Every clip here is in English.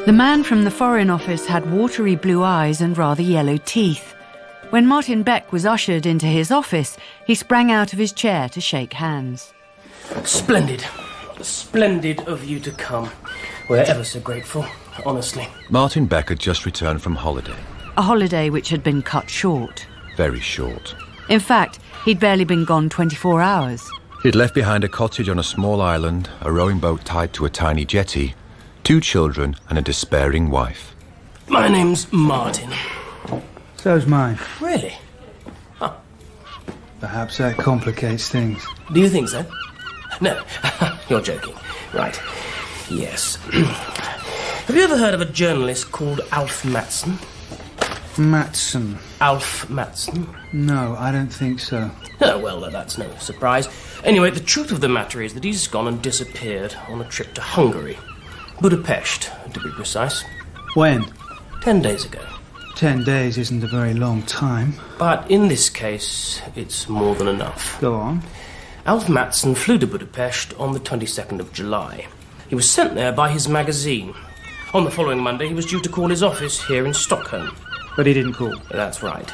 The man from the Foreign Office had watery blue eyes and rather yellow teeth. When Martin Beck was ushered into his office, he sprang out of his chair to shake hands. Splendid. Splendid of you to come. We're ever so grateful, honestly. Martin Beck had just returned from holiday. A holiday which had been cut short. Very short. In fact, he'd barely been gone 24 hours. He'd left behind a cottage on a small island, a rowing boat tied to a tiny jetty, 2 children and a despairing wife. My name's Martin. So's mine. Really? Huh. Perhaps that complicates things. Do you think so? No, you're joking. Right. Yes. Have you ever heard of a journalist called Alf Mattsson? Mattsson? Alf Mattsson? No, I don't think so. Oh, well, that's no surprise. Anyway, the truth of the matter is that he's gone and disappeared on a trip to Hungary. Budapest, to be precise. When? 10 days ago. 10 days isn't a very long time. But in this case, it's more than enough. Go on. Alf Mattsson flew to Budapest on the 22nd of July. He was sent there by his magazine. On the following Monday, he was due to call his office here in Stockholm. But he didn't call? That's right.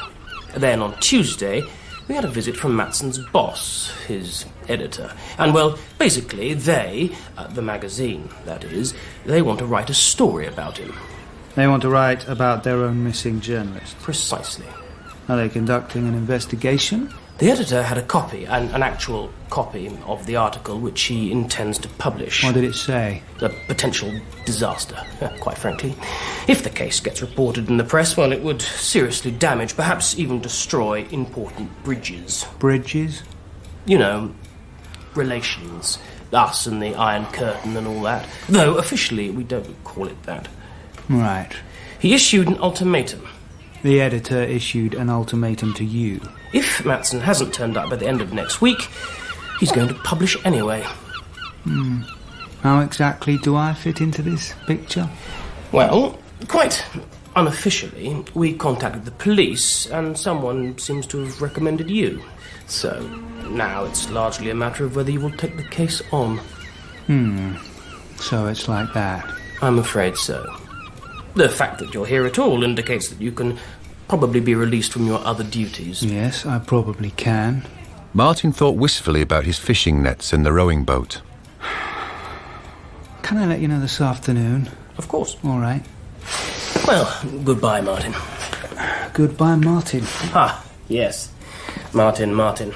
Then on Tuesday, we had a visit from Mattsson's boss, his editor. And, well, basically, they, the magazine, that is, they want to write a story about him. They want to write about their own missing journalist? Precisely. Are they conducting an investigation? The editor had a copy, an actual copy of the article which he intends to publish. What did it say? A potential disaster, quite frankly. If the case gets reported in the press, well, it would seriously damage, perhaps even destroy important bridges. Bridges? You know, relations. Us and the Iron Curtain and all that. Though, officially, we don't call it that. Right. He issued an ultimatum. The editor issued an ultimatum to you. If Mattsson hasn't turned up by the end of next week, he's going to publish anyway. How exactly do I fit into this picture? Well, quite unofficially, we contacted the police, and someone seems to have recommended you. So, now it's largely a matter of whether you will take the case on. So it's like that. I'm afraid so. The fact that you're here at all indicates that you can probably be released from your other duties. Yes, I probably can. Martin thought wistfully about his fishing nets and the rowing boat. Can I let you know this afternoon? Of course. All right. Well, goodbye, Martin. Goodbye, Martin. Ah, yes. Martin. Martin.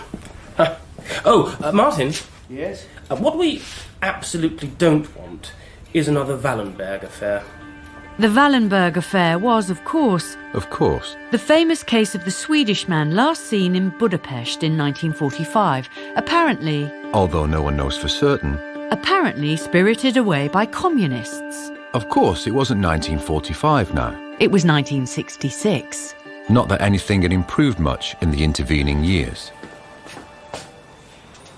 Yes? What we absolutely don't want is another Wallenberg affair. The Wallenberg affair was, of course, the famous case of the Swedish man last seen in Budapest in 1945, apparently although no one knows for certain. Spirited away by communists. Of course, it wasn't 1945 now. It was 1966. Not that anything had improved much in the intervening years.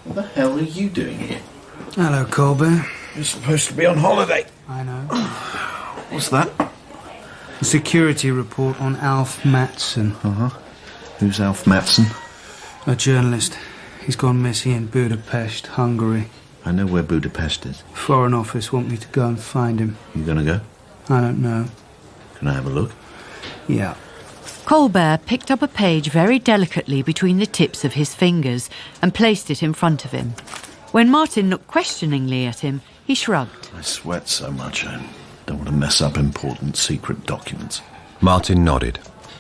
What the hell are you doing here? Hello, Kollberg. You're supposed to be on holiday. I know. What's that? A security report on Alf Mattsson. Who's Alf Mattsson? A journalist. He's gone missing in Budapest, Hungary. I know where Budapest is. Foreign Office want me to go and find him. You gonna go? I don't know. Can I have a look? Yeah. Kollberg picked up a page very delicately between the tips of his fingers and placed it in front of him. When Martin looked questioningly at him, he shrugged. I sweat so much I don't want to mess up important secret documents. Martin nodded.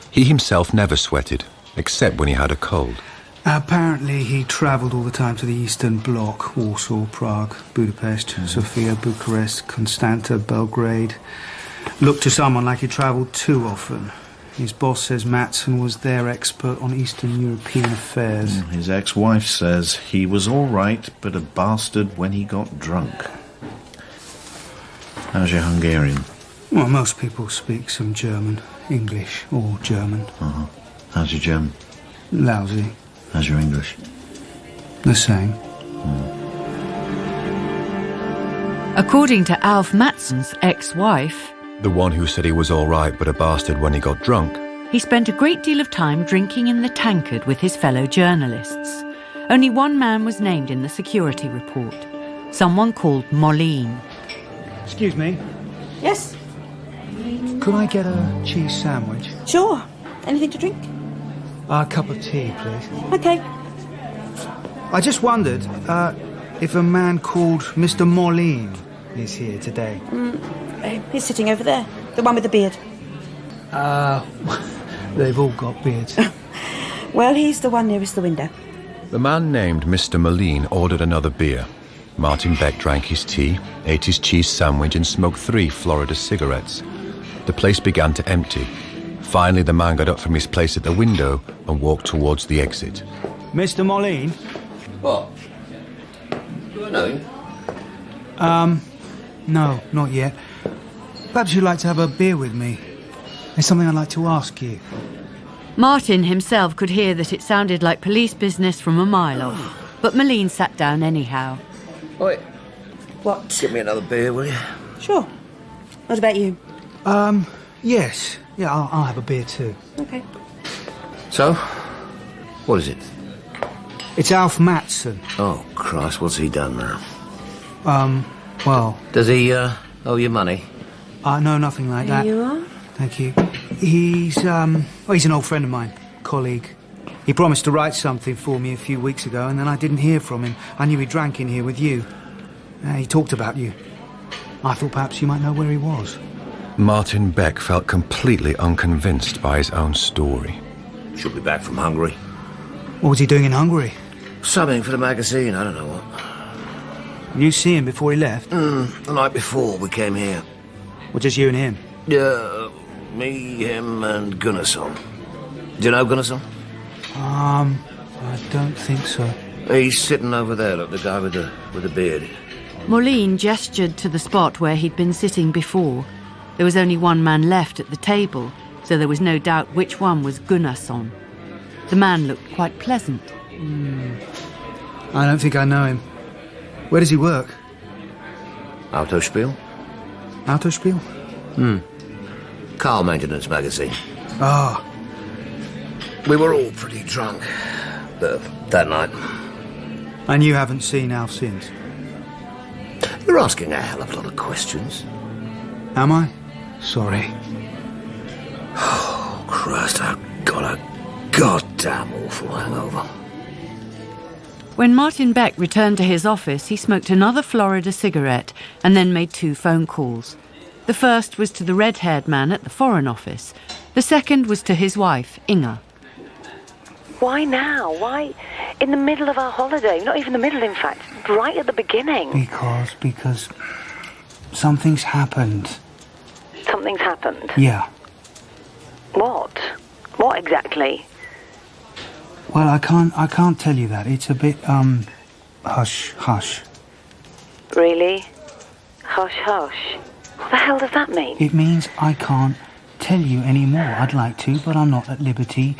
He himself never sweated, except when he had a cold. Apparently he travelled all the time to the Eastern Bloc. Warsaw, Prague, Budapest, Sofia, Bucharest, Constanta, Belgrade. Looked to someone like he travelled too often. His boss says Mattsson was their expert on Eastern European affairs. His ex-wife says he was all right, but a bastard when he got drunk. How's your Hungarian? Well, most people speak some German. English or German. How's your German? Lousy. How's your English? The same. According to Alf Mattsson's ex-wife, The one who said he was all right but a bastard when he got drunk. He spent a great deal of time drinking in the tankard with his fellow journalists. Only one man was named in the security report. Someone called Molin. Excuse me. Yes? Could I get a cheese sandwich? Sure. Anything to drink? A cup of tea, please. Okay. I just wondered if a man called Mr. Molin is here today. He's sitting over there. The one with the beard. They've all got beards. Well, he's the one nearest the window. The man named Mr. Molin ordered another beer. Martin Beck drank his tea, ate his cheese sandwich and smoked 3 Florida cigarettes. The place began to empty. Finally, the man got up from his place at the window and walked towards the exit. Mr. Molin? What? Do I know you? No, not yet. Perhaps you'd like to have a beer with me. There's something I'd like to ask you. Martin himself could hear that it sounded like police business from a mile off, but Molin sat down anyhow. Oi, What? get me another beer, will you? Sure. What about you? Yes. Yeah, I'll have a beer too. Okay. So, what is it? It's Alf Matson. Oh, Christ, what's he done now? Well, Does he, owe you money? no, nothing like that. There you are. Thank you. He's an old friend of mine, colleague. He promised to write something for me a few weeks ago, and then I didn't hear from him. I knew he drank in here with you. He talked about you. I thought perhaps you might know where he was. Martin Beck felt completely unconvinced by his own story. Should be back from Hungary. What was he doing in Hungary? Subbing for the magazine, I don't know what. Did you see him before he left? The night before we came here. Or just you and him? Me, him, and Gunnarsson. Do you know Gunnarsson? I don't think so. He's sitting over there, look, the guy with the beard. Molin gestured to the spot where he'd been sitting before. There was only one man left at the table, so there was no doubt which one was Gunnarsson. The man looked quite pleasant. I don't think I know him. Where does he work? Autospiel? Autospiel? Car maintenance magazine. Ah, We were all pretty drunk that night. and you haven't seen Alf since? You're asking a hell of a lot of questions. Am I? Sorry. Oh, Christ, I've got a goddamn awful hangover. When Martin Beck returned to his office, he smoked another Florida cigarette and then made 2 phone calls. The first was to the red-haired man at the Foreign Office. The second was to his wife, Inga. Why now? Why in the middle of our holiday? Not even the middle, in fact. Right at the beginning. Because something's happened. Something's happened. Yeah. What? What exactly? Well, I can't tell you that. It's a bit, hush, hush. Really? Hush, hush. What the hell does that mean? It means I can't tell you any more. I'd like to, but I'm not at liberty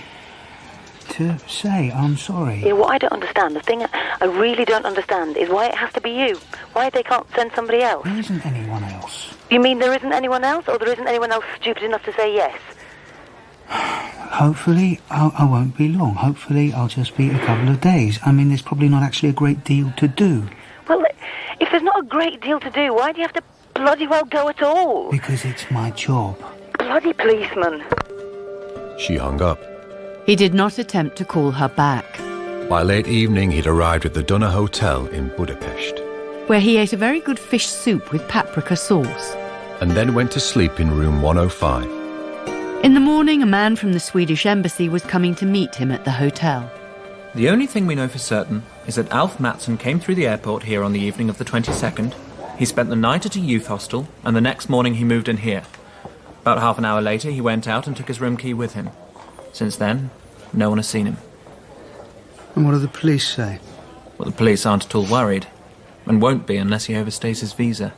to say. I'm sorry. Yeah, what I don't understand, the thing I really don't understand is why it has to be you. Why they can't send somebody else. There isn't anyone else. You mean there isn't anyone else, or there isn't anyone else stupid enough to say yes? Hopefully, I won't be long. Hopefully, I'll just be a couple of days. I mean, there's probably not actually a great deal to do. Well, if there's not a great deal to do, why do you have to bloody well go at all? Because it's my job. Bloody policeman. She hung up. He did not attempt to call her back, By late evening, he'd arrived at the Dunner Hotel in Budapest, where he ate a very good fish soup with paprika sauce. and then went to sleep in room 105. In the morning, a man from the Swedish embassy was coming to meet him at the hotel. The only thing we know for certain is that Alf Matson came through the airport here on the evening of the 22nd. He spent the night at a youth hostel, and the next morning he moved in here. About half an hour later, he went out and took his room key with him. Since then, no one has seen him. And what do the police say? Well, the police aren't at all worried, and won't be unless he overstays his visa.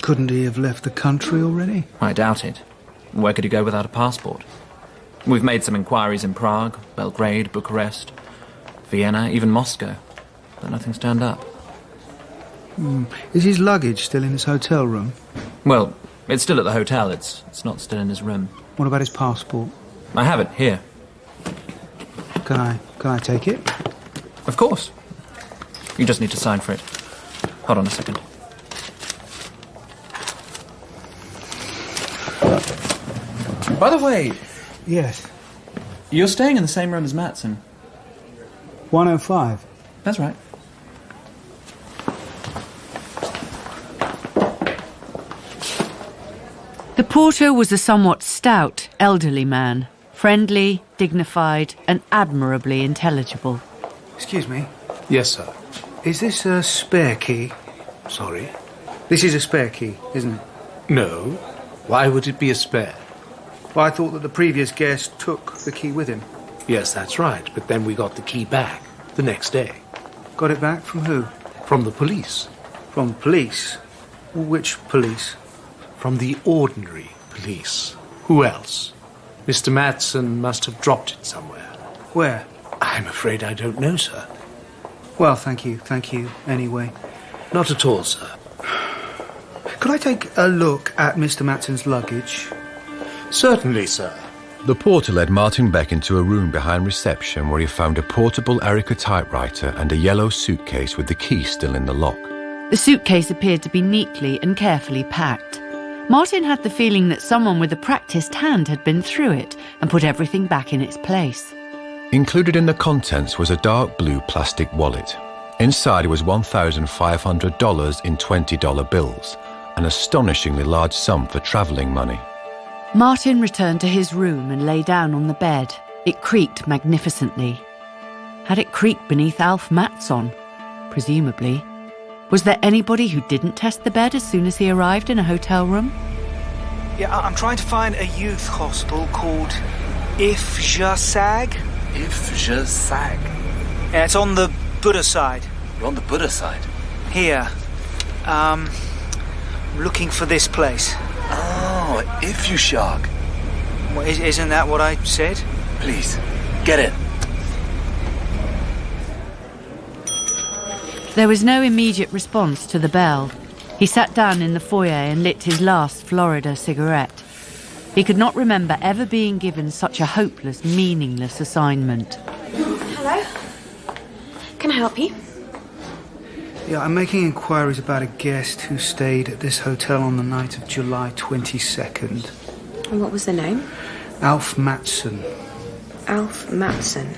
Couldn't he have left the country already? I doubt it. Where could he go without a passport? We've made some inquiries in Prague, Belgrade, Bucharest, Vienna, even Moscow, but nothing's turned up. Is his luggage still in his hotel room? Well, it's still at the hotel. It's not still in his room. What about his passport? I have it here. Can I take it? Of course. You just need to sign for it. Hold on a second. By the way, Yes. you're staying in the same room as Matson. 105. That's right. The porter was a somewhat stout, elderly man, friendly, dignified, and admirably intelligible. Excuse me. Yes, sir. Is this a spare key? Sorry? This is a spare key, isn't it? No. Why would it be a spare? Well, I thought that the previous guest took the key with him. Yes, that's right, but then we got the key back the next day. Got it back from who? From the police. From police? Which police? From the ordinary police. Who else? Mr. Matson must have dropped it somewhere. Where? I'm afraid I don't know, sir. Well, thank you, anyway. Not at all, sir. Could I take a look at Mr. Matson's luggage? Certainly, sir. The porter led Martin Beck into a room behind reception where he found a portable Erica typewriter and a yellow suitcase with the key still in the lock. The suitcase appeared to be neatly and carefully packed. Martin had the feeling that someone with a practised hand had been through it and put everything back in its place. Included in the contents was a dark blue plastic wallet. Inside was $1,500 in $20 bills, an astonishingly large sum for travelling money. Martin returned to his room and lay down on the bed. It creaked magnificently. Had it creaked beneath Alf Matson? Presumably. Was there anybody who didn't test the bed as soon as he arrived in a hotel room? Yeah, I'm trying to find a youth hostel called Ifjasag. Ifjasag? Yeah, it's on the Buddha side. You're on the Buddha side? Here. I'm looking for this place. Oh, Ifjasag. Well, isn't that what I said? Please, get in. There was no immediate response to the bell. He sat down in the foyer and lit his last Florida cigarette. He could not remember ever being given such a hopeless, meaningless assignment. Hello? Can I help you? Yeah, I'm making inquiries about a guest who stayed at this hotel on the night of July 22nd. And what was the name? Alf Matson. Alf Matson.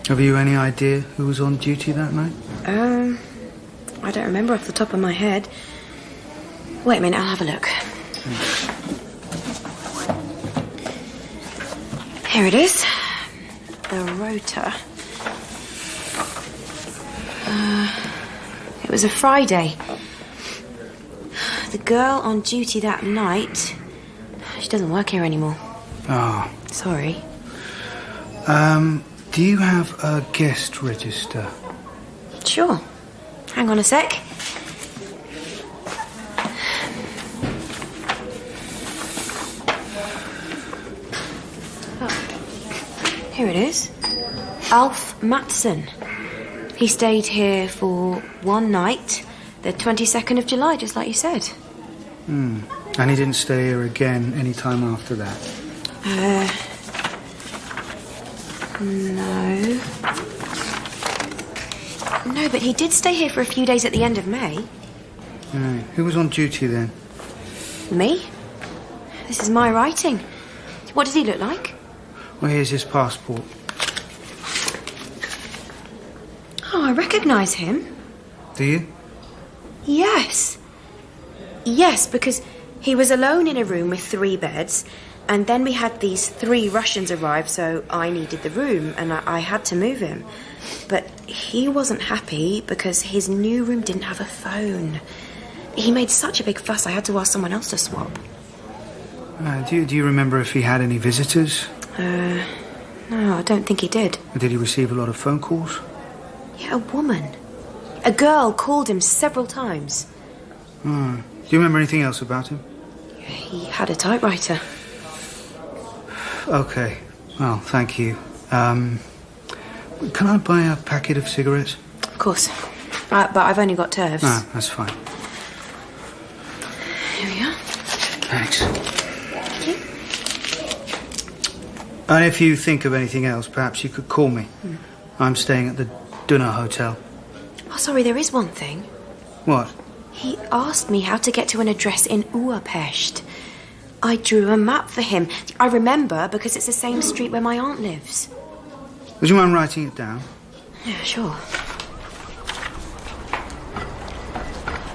Have you any idea who was on duty that night? I don't remember off the top of my head. Wait a minute, I'll have a look. Here it is. The rota. It was a Friday. The girl on duty that night, she doesn't work here anymore. Oh. Sorry. Do you have a guest register? Sure. Hang on a sec. Oh. Here it is. Alf Matson. He stayed here for one night, the 22nd of July, just like you said. And he didn't stay here again any time after that? No. No, but he did stay here for a few days at the end of May. Right. Who was on duty then? Me? This is my writing. What does he look like? Well, here's his passport. Oh, I recognise him. Do you? Yes. Yes, because he was alone in a room with 3 beds, and then we had these 3 Russians arrive, so I needed the room, and I had to move him. But he wasn't happy because his new room didn't have a phone. He made such a big fuss, I had to ask someone else to swap. Do you remember if he had any visitors? No, I don't think he did. Did he receive a lot of phone calls? Yeah, a woman. A girl called him several times. Do you remember anything else about him? He had a typewriter. Okay. Well, thank you. Can I buy a packet of cigarettes? Of course. But I've only got turfs. Ah, that's fine. Here we are. Thanks. Thank you. And if you think of anything else, perhaps you could call me. I'm staying at the Dunnar Hotel. Oh, sorry, there is one thing. What? He asked me how to get to an address in Budapest. I drew a map for him. I remember because it's the same street where my aunt lives. Would you mind writing it down? Yeah, sure.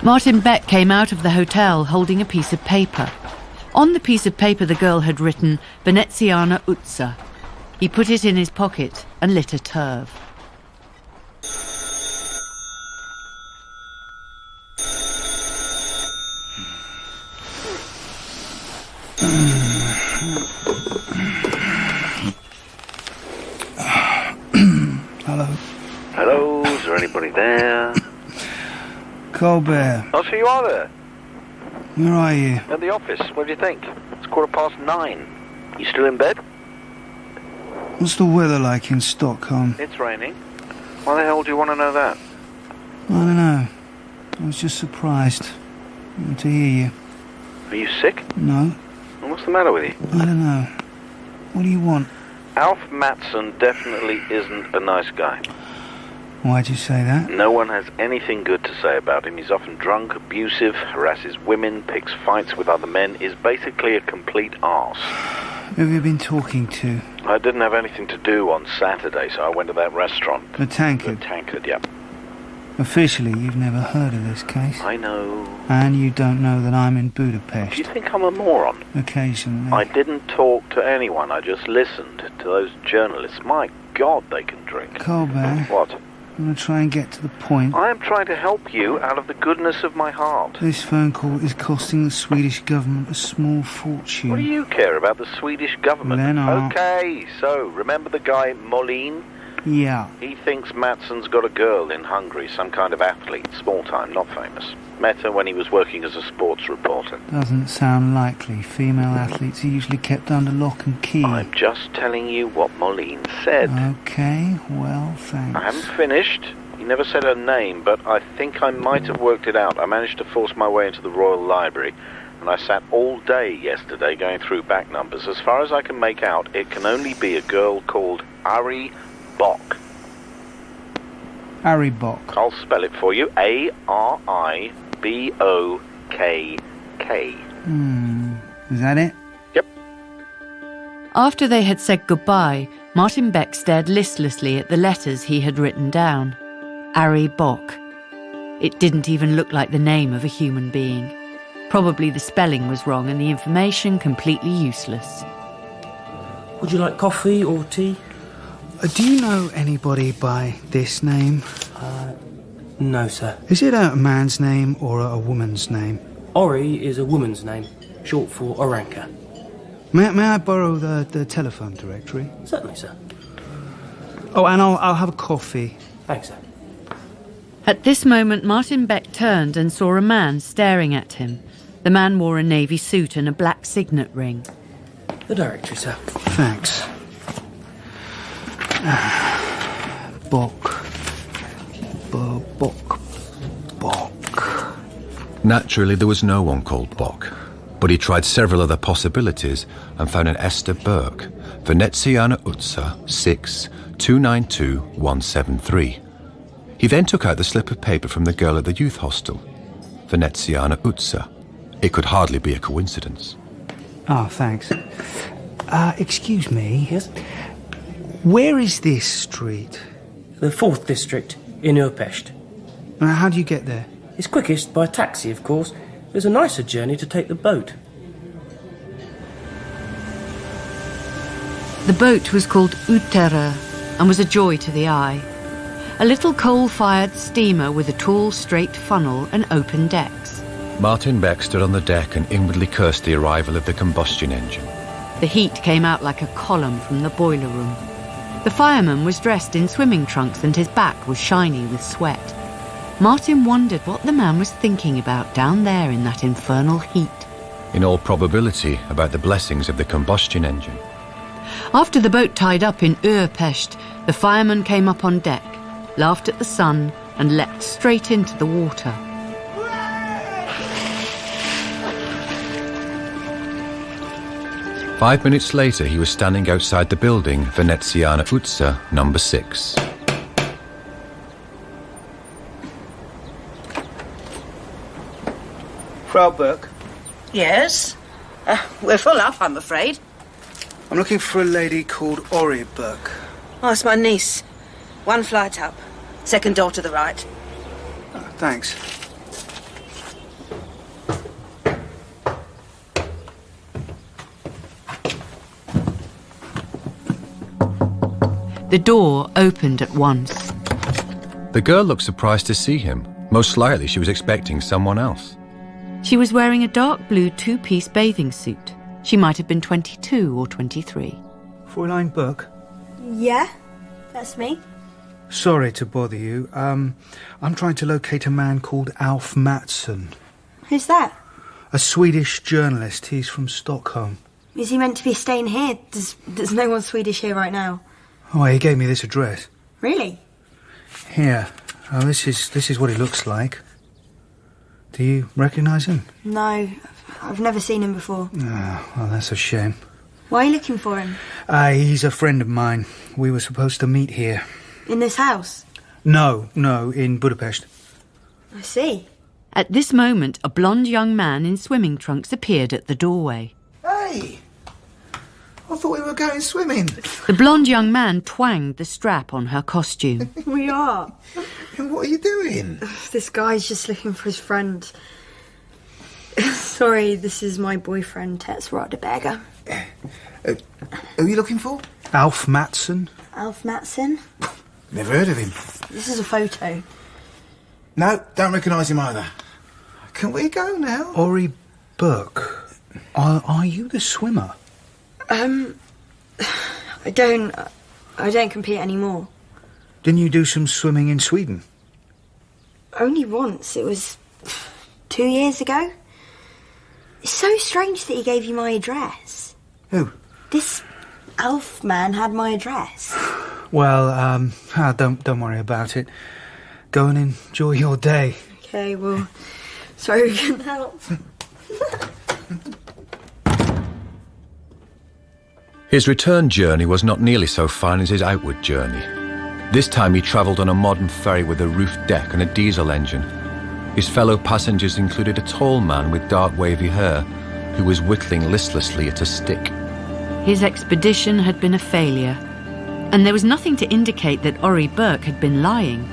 Martin Beck came out of the hotel holding a piece of paper. On the piece of paper the girl had written Veneziana Uzza. He put it in his pocket and lit a turv. Hello. Hello, is there anybody there? Kollberg. Oh, so you are there? Where are you? At the office. What do you think? It's 9:15. You still in bed? What's the weather like in Stockholm? It's raining. Why the hell do you want to know that? I don't know. I was just surprised to hear you. Are you sick? No, Well, what's the matter with you? I don't know. What do you want? Alf Mattsson definitely isn't a nice guy. Why'd you say that? No one has anything good to say about him. He's often drunk, abusive, harasses women, picks fights with other men, is basically a complete arse. Who have you been talking to? I didn't have anything to do on Saturday, so I went to that restaurant. The Tankard? The Tankard, yeah. Officially, you've never heard of this case. I know. And you don't know that I'm in Budapest. Do you think I'm a moron? Occasionally. I didn't talk to anyone. I just listened to those journalists. My God, they can drink. Kollberg. What? I'm going to try and get to the point. I am trying to help you out of the goodness of my heart. This phone call is costing the Swedish government a small fortune. What do you care about the Swedish government? Lennart. Okay, so, remember the guy Molin? Yeah. He thinks Mattsson's got a girl in Hungary, some kind of athlete, small time, not famous. Met her when he was working as a sports reporter. Doesn't sound likely. Female athletes are usually kept under lock and key. I'm just telling you what Molin said. Okay, well, thanks. I haven't finished. He never said her name, but I think I might have worked it out. I managed to force my way into the Royal Library, and I sat all day yesterday going through back numbers. As far as I can make out, it can only be a girl called Ari Boeck. Ari Boeck. I'll spell it for you. Aribokkk. Is that it? Yep. After they had said goodbye, Martin Beck stared listlessly at the letters he had written down. Ari Boeck. It didn't even look like the name of a human being. Probably the spelling was wrong and the information completely useless. Would you like coffee or tea? Do you know anybody by this name? No, sir. Is it a man's name or a woman's name? Ori is a woman's name, short for Oranka. May I borrow the telephone directory? Certainly, sir. Oh, and I'll have a coffee. Thanks, sir. At this moment, Martin Beck turned and saw a man staring at him. The man wore a navy suit and a black signet ring. The directory, sir. Thanks. Boeck. Naturally, there was no one called Boeck, but he tried several other possibilities and found an Esther Burke, Veneziana Uzza 6 292 173. He then took out the slip of paper from the girl at the youth hostel. Veneziana Uzza. It could hardly be a coincidence. Oh, thanks. Excuse me. Yes? Where is this street? The 4th district, in Budapest. How do you get there? It's quickest by taxi, of course. There's a nicer journey to take the boat. The boat was called Uttera and was a joy to the eye. A little coal-fired steamer with a tall, straight funnel and open decks. Martin Beck stood on the deck and inwardly cursed the arrival of the combustion engine. The heat came out like a column from the boiler room. The fireman was dressed in swimming trunks and his back was shiny with sweat. Martin wondered what the man was thinking about down there in that infernal heat. In all probability, about the blessings of the combustion engine. After the boat tied up in Budapest, the fireman came up on deck, laughed at the sun and leapt straight into the water. Five minutes later, he was standing outside the building, Veneziana Uzza, number 6. Frau Boeck? Yes? We're full up, I'm afraid. I'm looking for a lady called Boeck. Oh, it's my niece. One flight up. Second door to the right. Oh, thanks. The door opened at once. The girl looked surprised to see him. Most likely she was expecting someone else. She was wearing a dark blue two-piece bathing suit. She might have been 22 or 23. Fräulein Boeck? Yeah, that's me. Sorry to bother you. I'm trying to locate a man called Alf Mattsson. Who's that? A Swedish journalist. He's from Stockholm. Is he meant to be staying here? There's no one Swedish here right now. Oh, he gave me this address. Really? Here. Oh, this is what he looks like. Do you recognise him? No, I've never seen him before. Oh, well, that's a shame. Why are you looking for him? He's a friend of mine. We were supposed to meet here. In this house? No, in Budapest. I see. At this moment, a blonde young man in swimming trunks appeared at the doorway. Hey! I thought we were going swimming. The blonde young man twanged the strap on her costume. We are. And what are you doing? This guy's just looking for his friend. Sorry, this is my boyfriend, Tets Radeberger. Who are you looking for? Alf Mattsson. Alf Mattsson? Never heard of him. This is a photo. No, don't recognise him either. Can we go now? Boeck. Are you the swimmer? I don't compete anymore. Didn't you do some swimming in Sweden? Only once. It was 2 years ago. It's so strange that he gave you my address. Who? This Alf man had my address. Well, don't worry about it. Go and enjoy your day. Okay, well, sorry we couldn't help. His return journey was not nearly so fine as his outward journey. This time he travelled on a modern ferry with a roofed deck and a diesel engine. His fellow passengers included a tall man with dark wavy hair who was whittling listlessly at a stick. His expedition had been a failure, and there was nothing to indicate that Boeck had been lying.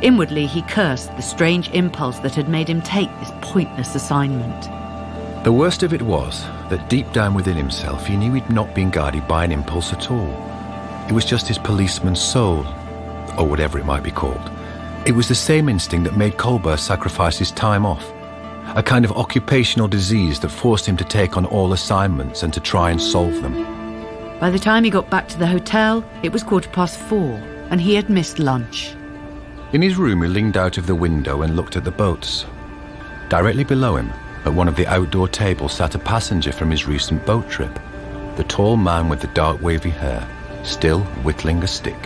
Inwardly he cursed the strange impulse that had made him take this pointless assignment. The worst of it was that deep down within himself he knew he'd not been guided by an impulse at all. It was just his policeman's soul, or whatever it might be called. It was the same instinct that made Kollberg sacrifice his time off, a kind of occupational disease that forced him to take on all assignments and to try and solve them. By the time he got back to the hotel, it was 4:15, and he had missed lunch. In his room he leaned out of the window and looked at the boats. Directly below him, at one of the outdoor tables, sat a passenger from his recent boat trip, the tall man with the dark wavy hair, still whittling a stick.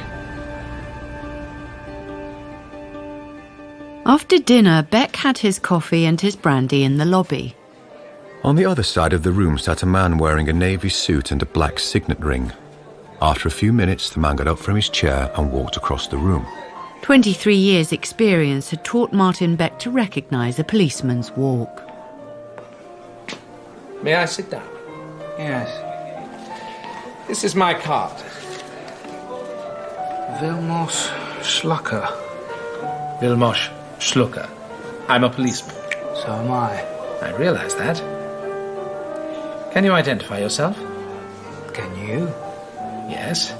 After dinner, Beck had his coffee and his brandy in the lobby. On the other side of the room sat a man wearing a navy suit and a black signet ring. After a few minutes, the man got up from his chair and walked across the room. 23 years' experience had taught Martin Beck to recognise a policeman's walk. May I sit down? Yes. This is my card. Vilmos Szluka. Vilmos Szluka. I'm a policeman. So am I. I realise that. Can you identify yourself? Can you? Yes.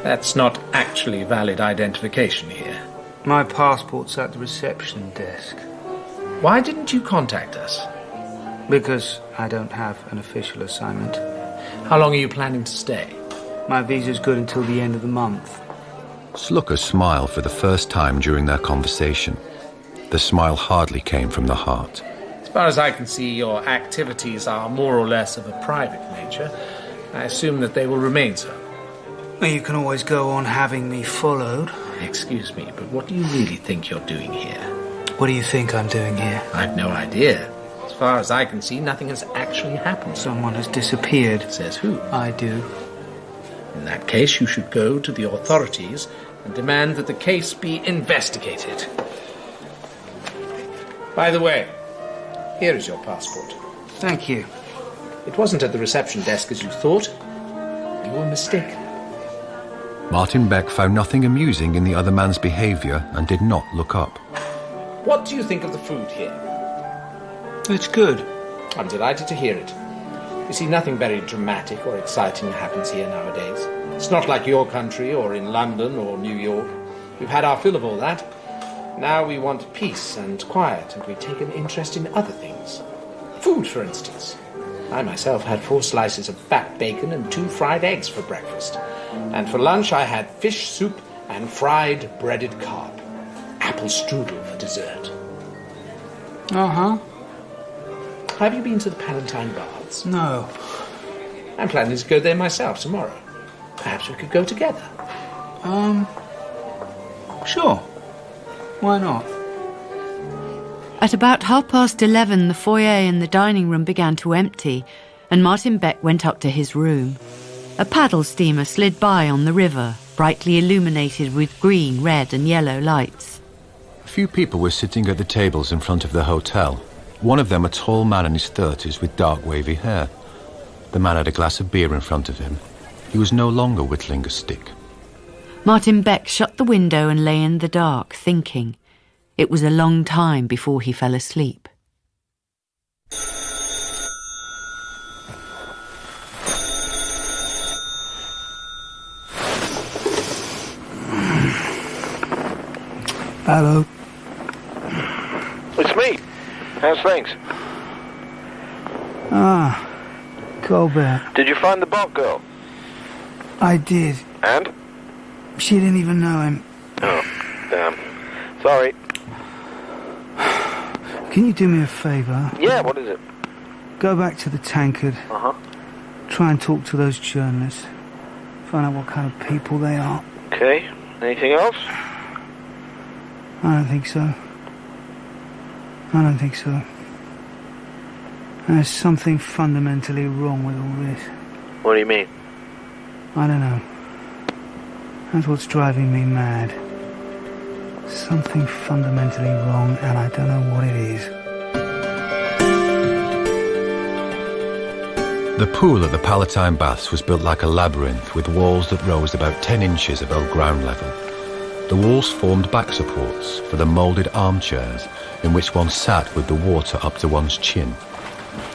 That's not actually valid identification here. My passport's at the reception desk. Why didn't you contact us? Because I don't have an official assignment. How long are you planning to stay? My visa's good until the end of the month. Szluka smiled for the first time during their conversation. The smile hardly came from the heart. As far as I can see, your activities are more or less of a private nature. I assume that they will remain so. Well, you can always go on having me followed. Excuse me, but what do you really think you're doing here? What do you think I'm doing here? I've no idea. As far as I can see, nothing has actually happened. Someone has disappeared. Says who? I do. In that case, you should go to the authorities and demand that the case be investigated. By the way, here is your passport. Thank you. It wasn't at the reception desk as you thought. You were mistaken. Martin Beck found nothing amusing in the other man's behaviour and did not look up. What do you think of the food here? It's good. I'm delighted to hear it. You see, nothing very dramatic or exciting happens here nowadays. It's not like your country or in London or New York. We've had our fill of all that. Now we want peace and quiet, and we take an interest in other things. Food, for instance. I myself had 4 slices of fat bacon and 2 fried eggs for breakfast. And for lunch I had fish soup and fried breaded carp. Apple strudel for dessert. Uh-huh. Have you been to the Palatine Baths? No. I'm planning to go there myself tomorrow. Perhaps we could go together. Sure. Why not? At about 11:30, the foyer and the dining room began to empty, and Martin Beck went up to his room. A paddle steamer slid by on the river, brightly illuminated with green, red and yellow lights. A few people were sitting at the tables in front of the hotel. One of them a tall man in his 30s with dark wavy hair. The man had a glass of beer in front of him. He was no longer whittling a stick. Martin Beck shut the window and lay in the dark, thinking. It was a long time before he fell asleep. Hello. It's me. How's things? Kollberg. Did you find the Boeck girl? I did. And? She didn't even know him. Oh, damn. Sorry. Can you do me a favour? Yeah, what is it? Go back to the tankard. Uh-huh. Try and talk to those journalists. Find out what kind of people they are. Okay. Anything else? I don't think so. I don't think so. There's something fundamentally wrong with all this. What do you mean? I don't know. That's what's driving me mad. Something fundamentally wrong, and I don't know what it is. The pool at the Palatine Baths was built like a labyrinth with walls that rose about 10 inches above ground level. The walls formed back supports for the moulded armchairs in which one sat with the water up to one's chin.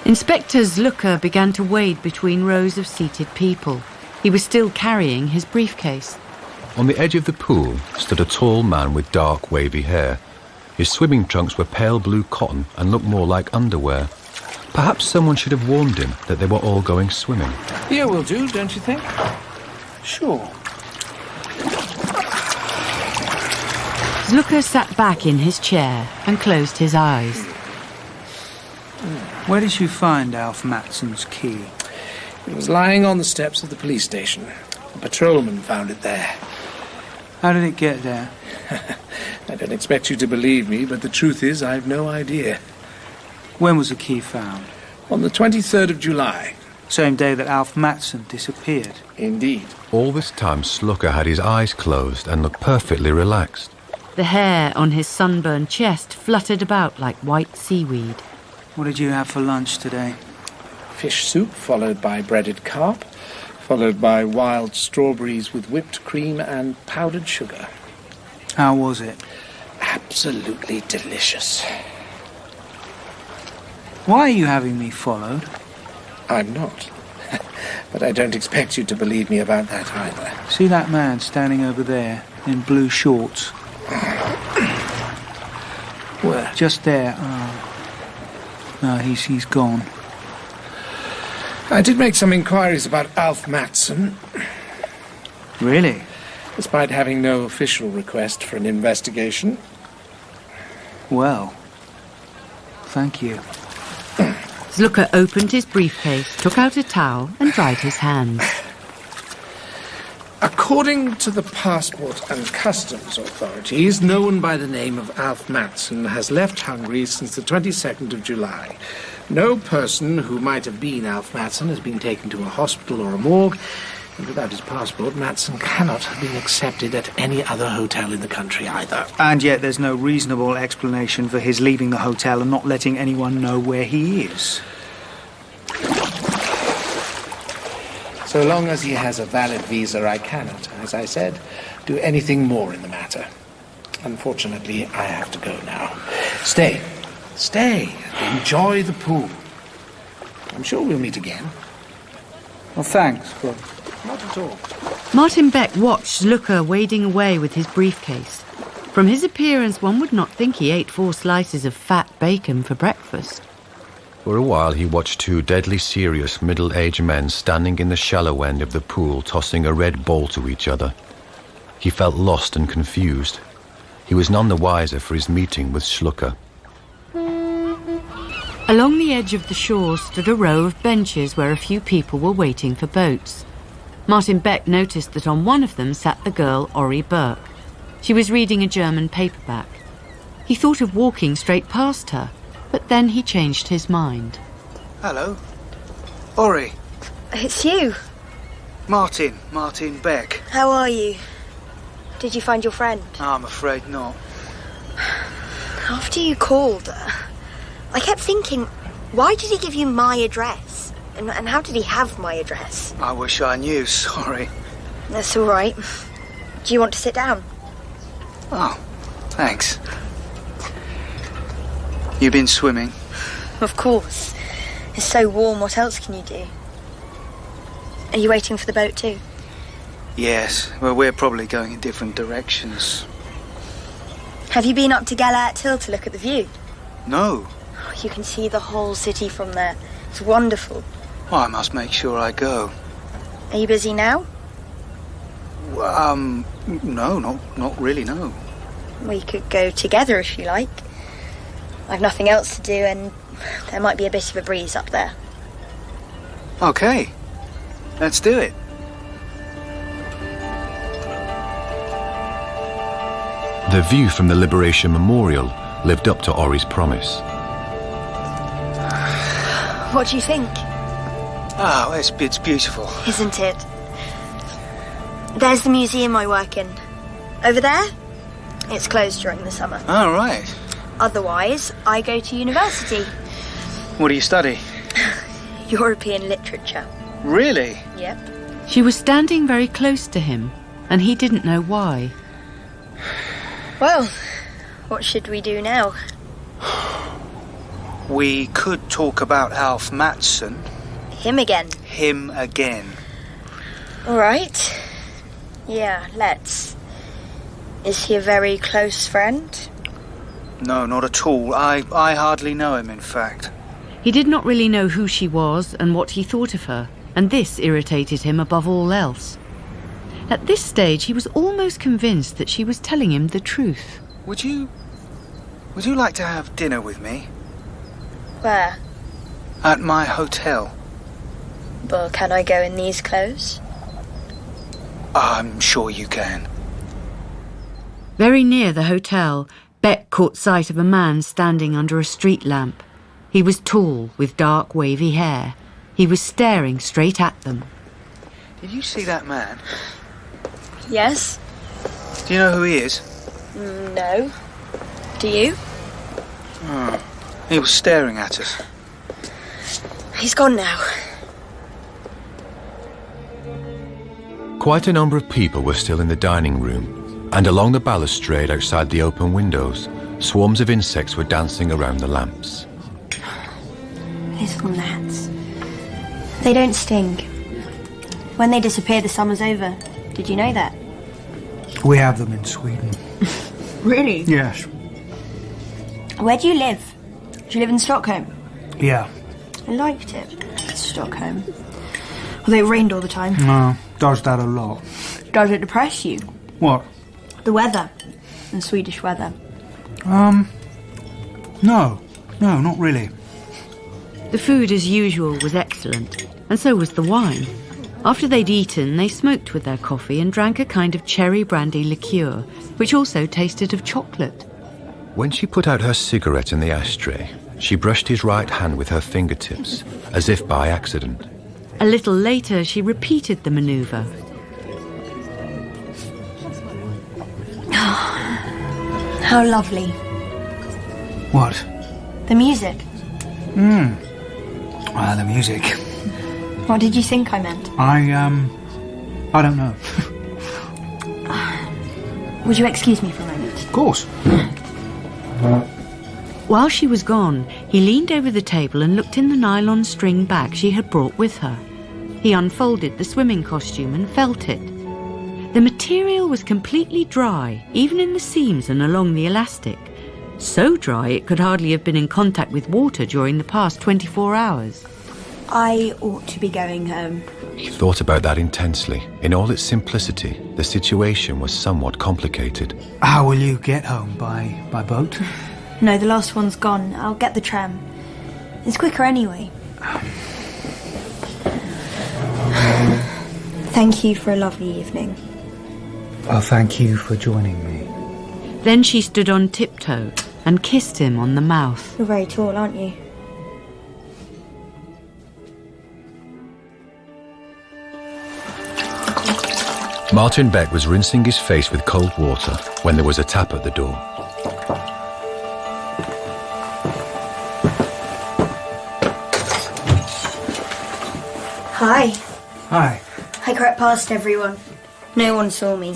Inspector Szluka began to wade between rows of seated people. He was still carrying his briefcase. On the edge of the pool stood a tall man with dark, wavy hair. His swimming trunks were pale blue cotton and looked more like underwear. Perhaps someone should have warned him that they were all going swimming. Here will do, don't you think? Sure. Szluka sat back in his chair and closed his eyes. Where did you find Alf Mattsson's key? It was lying on the steps of the police station. A patrolman found it there. How did it get there? I don't expect you to believe me, but the truth is I've no idea. When was the key found? On the 23rd of July. Same day that Alf Mattsson disappeared. Indeed. All this time Szluka had his eyes closed and looked perfectly relaxed. The hair on his sunburned chest fluttered about like white seaweed. What did you have for lunch today? Fish soup, followed by breaded carp, followed by wild strawberries with whipped cream and powdered sugar. How was it? Absolutely delicious. Why are you having me followed? I'm not. But I don't expect you to believe me about that either. See that man standing over there in blue shorts? Where? Just there. No, he's gone. I did make some inquiries about Alf Mattson. Really? Despite having no official request for an investigation. Well, thank you. Szluka opened his briefcase, took out a towel and dried his hands. According to the Passport and Customs authorities, no one by the name of Alf Mattson has left Hungary since the 22nd of July. No person who might have been Alf Mattson has been taken to a hospital or a morgue, and without his passport, Mattson cannot have been accepted at any other hotel in the country either. And yet there's no reasonable explanation for his leaving the hotel and not letting anyone know where he is. So long as he has a valid visa, I cannot, as I said, do anything more in the matter. Unfortunately, I have to go now. Stay. Enjoy the pool. I'm sure we'll meet again. Well, thanks, but not at all. Martin Beck watched Szluka wading away with his briefcase. From his appearance, one would not think he ate 4 slices of fat bacon for breakfast. For a while he watched 2 deadly serious middle-aged men standing in the shallow end of the pool tossing a red ball to each other. He felt lost and confused. He was none the wiser for his meeting with Szluka. Along the edge of the shore stood a row of benches where a few people were waiting for boats. Martin Beck noticed that on one of them sat the girl Orri Boeck. She was reading a German paperback. He thought of walking straight past her, but then he changed his mind. Hello. Orri. It's you. Martin Beck. How are you? Did you find your friend? I'm afraid not. After you called, I kept thinking, why did he give you my address? And how did he have my address? I wish I knew, sorry. That's all right. Do you want to sit down? Oh, thanks. You been swimming? Of course. It's so warm, what else can you do? Are you waiting for the boat too? Yes, well, we're probably going in different directions. Have you been up to Gilet Hill to look at the view? No. You can see the whole city from there. It's wonderful. Well, I must make sure I go. Are you busy now? No, not really, no. We could go together if you like. I've nothing else to do and there might be a bit of a breeze up there. Okay, let's do it. The view from the Liberation Memorial lived up to Orri's promise. What do you think? Oh, it's beautiful. Isn't it? There's the museum I work in. Over there, it's closed during the summer. Oh, right. Otherwise, I go to university. What do you study? European literature. Really? Yep. She was standing very close to him, and he didn't know why. Well, what should we do now? We could talk about Alf Mattsson. Him again? Him again. All right. Yeah, let's. Is he a very close friend? No, not at all. I hardly know him, in fact. He did not really know who she was and what he thought of her, and this irritated him above all else. At this stage, he was almost convinced that she was telling him the truth. Would you like to have dinner with me? Where? At my hotel. Well, can I go in these clothes? I'm sure you can. Very near the hotel, Beck caught sight of a man standing under a street lamp. He was tall, with dark, wavy hair. He was staring straight at them. Did you see that man? Yes. Do you know who he is? No. Do you? Oh, he was staring at us. He's gone now. Quite a number of people were still in the dining room, and along the balustrade outside the open windows, swarms of insects were dancing around the lamps. Little gnats. They don't sting. When they disappear, the summer's over. Did you know that? We have them in Sweden. Really? Yes. Where do you live? Do you live in Stockholm? Yeah. I liked it. Stockholm. Although it rained all the time. No, does that a lot. Does it depress you? What? The weather. The Swedish weather. No, not really. The food, as usual, was excellent, and so was the wine. After they'd eaten, they smoked with their coffee and drank a kind of cherry brandy liqueur, which also tasted of chocolate. When she put out her cigarette in the ashtray, she brushed his right hand with her fingertips, as if by accident. A little later, she repeated the manoeuvre. How lovely. What? The music. The music. What did you think I meant? I don't know. Would you excuse me for a moment? Of course. While she was gone, he leaned over the table and looked in the nylon string bag she had brought with her. He unfolded the swimming costume and felt it. The material was completely dry, even in the seams and along the elastic. So dry it could hardly have been in contact with water during the past 24 hours. I ought to be going home. He thought about that intensely. In all its simplicity, the situation was somewhat complicated. How will you get home? By boat? No, the last one's gone. I'll get the tram. It's quicker anyway. Thank you for a lovely evening. Well, thank you for joining me. Then she stood on tiptoe and kissed him on the mouth. You're very tall, aren't you? Martin Beck was rinsing his face with cold water when there was a tap at the door. Hi. Hi. I crept past everyone. No one saw me.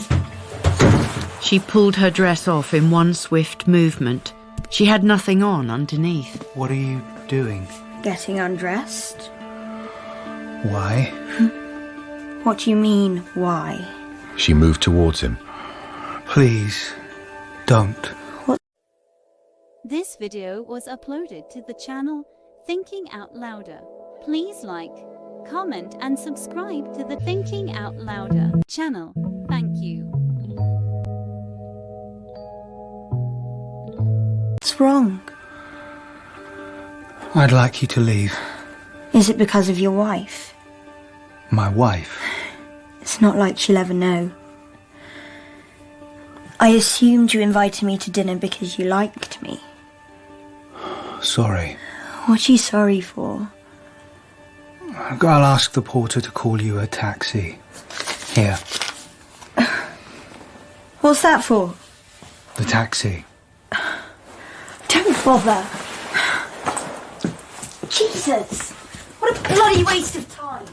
She pulled her dress off in one swift movement. She had nothing on underneath. What are you doing? Getting undressed? Why? What do you mean, why? She moved towards him. Please, don't. What? This video was uploaded to the channel Thinking Out Louder. Please like, comment and subscribe to the Thinking Out Louder channel. Thank you. What's wrong? I'd like you to leave. Is it because of your wife? My wife? It's not like she'll ever know. I assumed you invited me to dinner because you liked me. Sorry. What are you sorry for? I'll ask the porter to call you a taxi. Here. What's that for? The taxi. Don't bother. Jesus! What a bloody waste of time!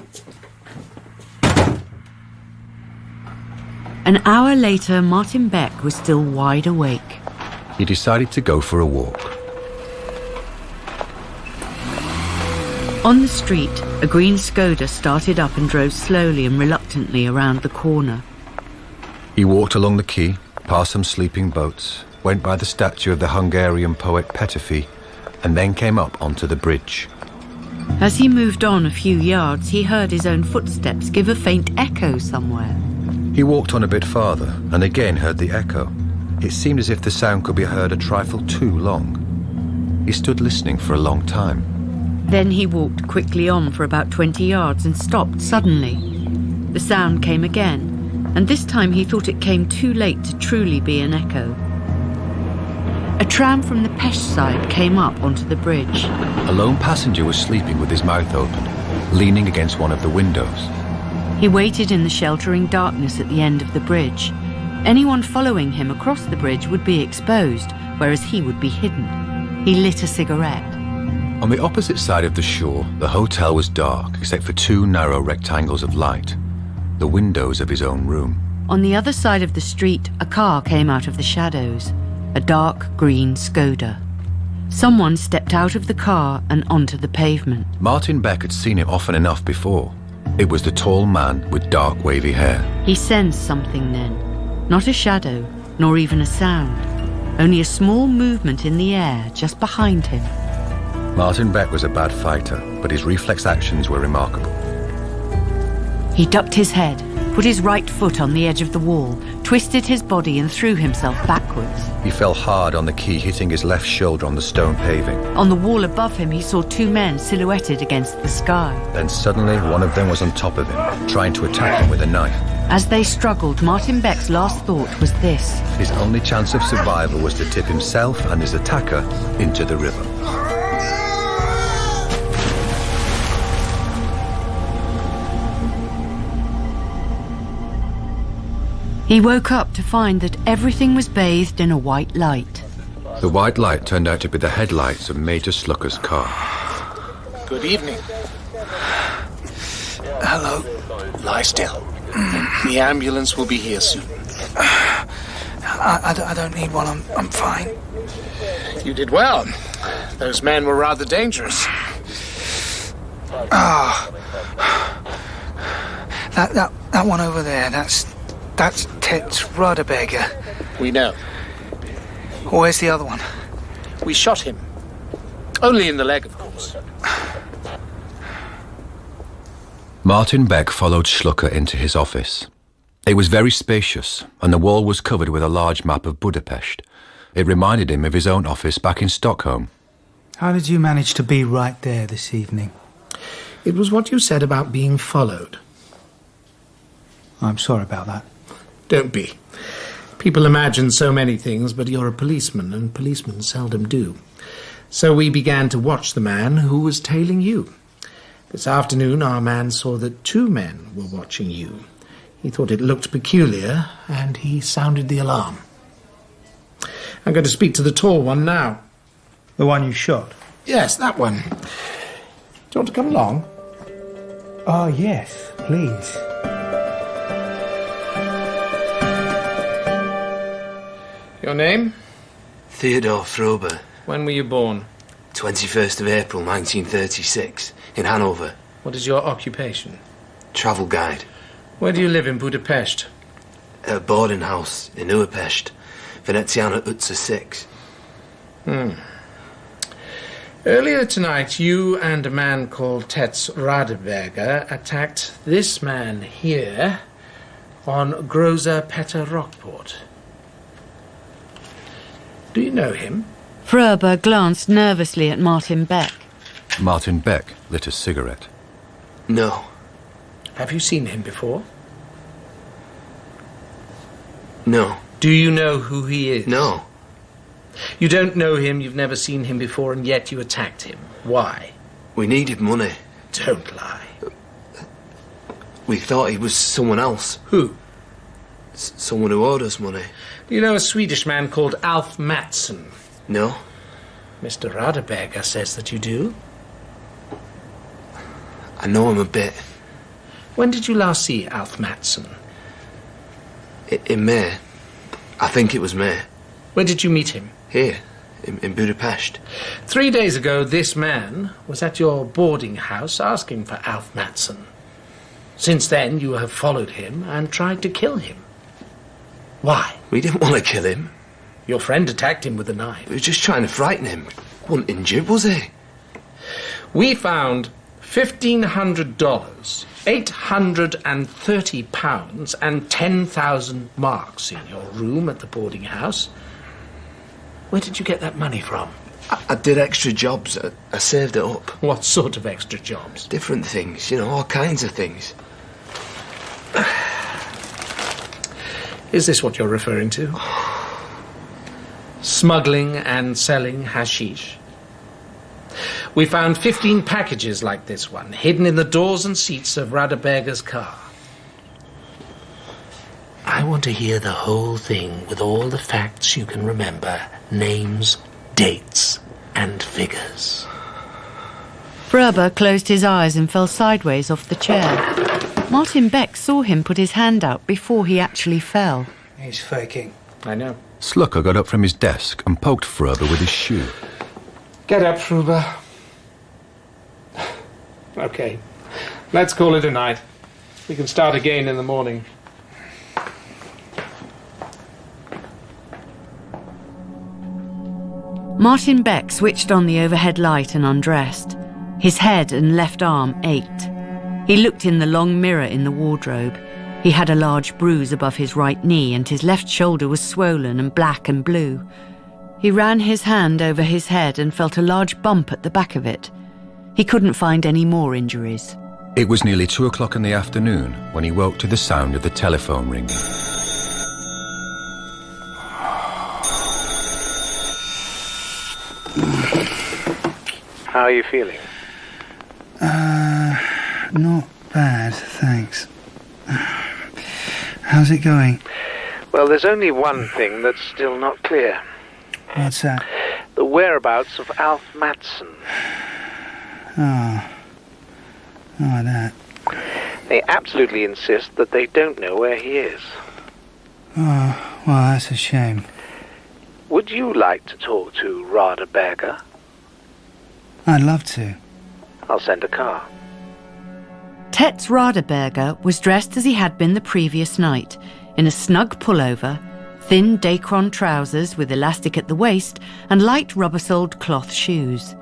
An hour later, Martin Beck was still wide awake. He decided to go for a walk. On the street, a green Skoda started up and drove slowly and reluctantly around the corner. He walked along the quay, past some sleeping boats, went by the statue of the Hungarian poet Petőfi, and then came up onto the bridge. As he moved on a few yards, he heard his own footsteps give a faint echo somewhere. He walked on a bit farther, and again heard the echo. It seemed as if the sound could be heard a trifle too long. He stood listening for a long time. Then he walked quickly on for about 20 yards and stopped suddenly. The sound came again, and this time he thought it came too late to truly be an echo. A tram from the Pest side came up onto the bridge. A lone passenger was sleeping with his mouth open, leaning against one of the windows. He waited in the sheltering darkness at the end of the bridge. Anyone following him across the bridge would be exposed, whereas he would be hidden. He lit a cigarette. On the opposite side of the shore, the hotel was dark, except for two narrow rectangles of light, the windows of his own room. On the other side of the street, a car came out of the shadows, a dark green Skoda. Someone stepped out of the car and onto the pavement. Martin Beck had seen him often enough before. It was the tall man with dark wavy hair. He sensed something then. Not a shadow, nor even a sound. Only a small movement in the air just behind him. Martin Beck was a bad fighter, but his reflex actions were remarkable. He ducked his head, put his right foot on the edge of the wall, twisted his body and threw himself backwards. He fell hard on the quay, hitting his left shoulder on the stone paving. On the wall above him, he saw two men silhouetted against the sky. Then suddenly, one of them was on top of him, trying to attack him with a knife. As they struggled, Martin Beck's last thought was this. His only chance of survival was to tip himself and his attacker into the river. He woke up to find that everything was bathed in a white light. The white light turned out to be the headlights of Major Szluka's car. Good evening. Hello. Lie still. The ambulance will be here soon. I don't need one. I'm fine. You did well. Those men were rather dangerous. That one over there, that's Tets Radeberger. We know. Where's the other one? We shot him. Only in the leg, of course. Martin Beck followed Szluka into his office. It was very spacious, and the wall was covered with a large map of Budapest. It reminded him of his own office back in Stockholm. How did you manage to be right there this evening? It was what you said about being followed. I'm sorry about that. Don't be. People imagine so many things, but you're a policeman, and policemen seldom do. So we began to watch the man who was tailing you. This afternoon, our man saw that 2 men were watching you. He thought it looked peculiar, and he sounded the alarm. I'm going to speak to the tall one now. The one you shot? Yes, that one. Do you want to come along? Oh, yes, please. Your name? Theodore Frobe. When were you born? 21st of April, 1936, in Hanover. What is your occupation? Travel guide. Where do you live in Budapest? At a boarding house in Újpest, Veneziana Utsa 6. Earlier tonight, you and a man called Tets Radeberger attacked this man here on Groza Petter Rockport. Do you know him? Frobe glanced nervously at Martin Beck. Martin Beck lit a cigarette. No. Have you seen him before? No. Do you know who he is? No. You don't know him, you've never seen him before, and yet you attacked him. Why? We needed money. Don't lie. We thought he was someone else. Who? Someone who owed us money. Do you know a Swedish man called Alf Mattsson? No. Mr. Radeberger says that you do. I know him a bit. When did you last see Alf Mattsson? In May. I think it was May. Where did you meet him? Here, in Budapest. 3 days ago, this man was at your boarding house asking for Alf Mattsson. Since then, you have followed him and tried to kill him. Why? We didn't want to kill him. Your friend attacked him with a knife. We were just trying to frighten him. Wasn't injured, was he? We found $1,500, £830 and 10,000 marks in your room at the boarding house. Where did you get that money from? I did extra jobs. I saved it up. What sort of extra jobs? Different things, all kinds of things. Is this what you're referring to? Smuggling and selling hashish. We found 15 packages like this one, hidden in the doors and seats of Radeberger's car. I want to hear the whole thing with all the facts you can remember. Names, dates, and figures. Frobe closed his eyes and fell sideways off the chair. Martin Beck saw him put his hand out before he actually fell. He's faking. I know. Szluka got up from his desk and poked Frobe with his shoe. Get up, Frobe. Okay, let's call it a night. We can start again in the morning. Martin Beck switched on the overhead light and undressed. His head and left arm ached. He looked in the long mirror in the wardrobe. He had a large bruise above his right knee and his left shoulder was swollen and black and blue. He ran his hand over his head and felt a large bump at the back of it. He couldn't find any more injuries. It was nearly 2 o'clock in the afternoon when he woke to the sound of the telephone ringing. How are you feeling? Not bad, thanks. How's it going? Well, there's only one thing that's still not clear. What's that? The whereabouts of Alf Mattsson. Oh, that. They absolutely insist that they don't know where he is. Oh, well, that's a shame. Would you like to talk to Radeberger? I'd love to. I'll send a car. Tetz Radeberger was dressed as he had been the previous night, in a snug pullover, thin Dacron trousers with elastic at the waist, and light rubber-soled cloth shoes.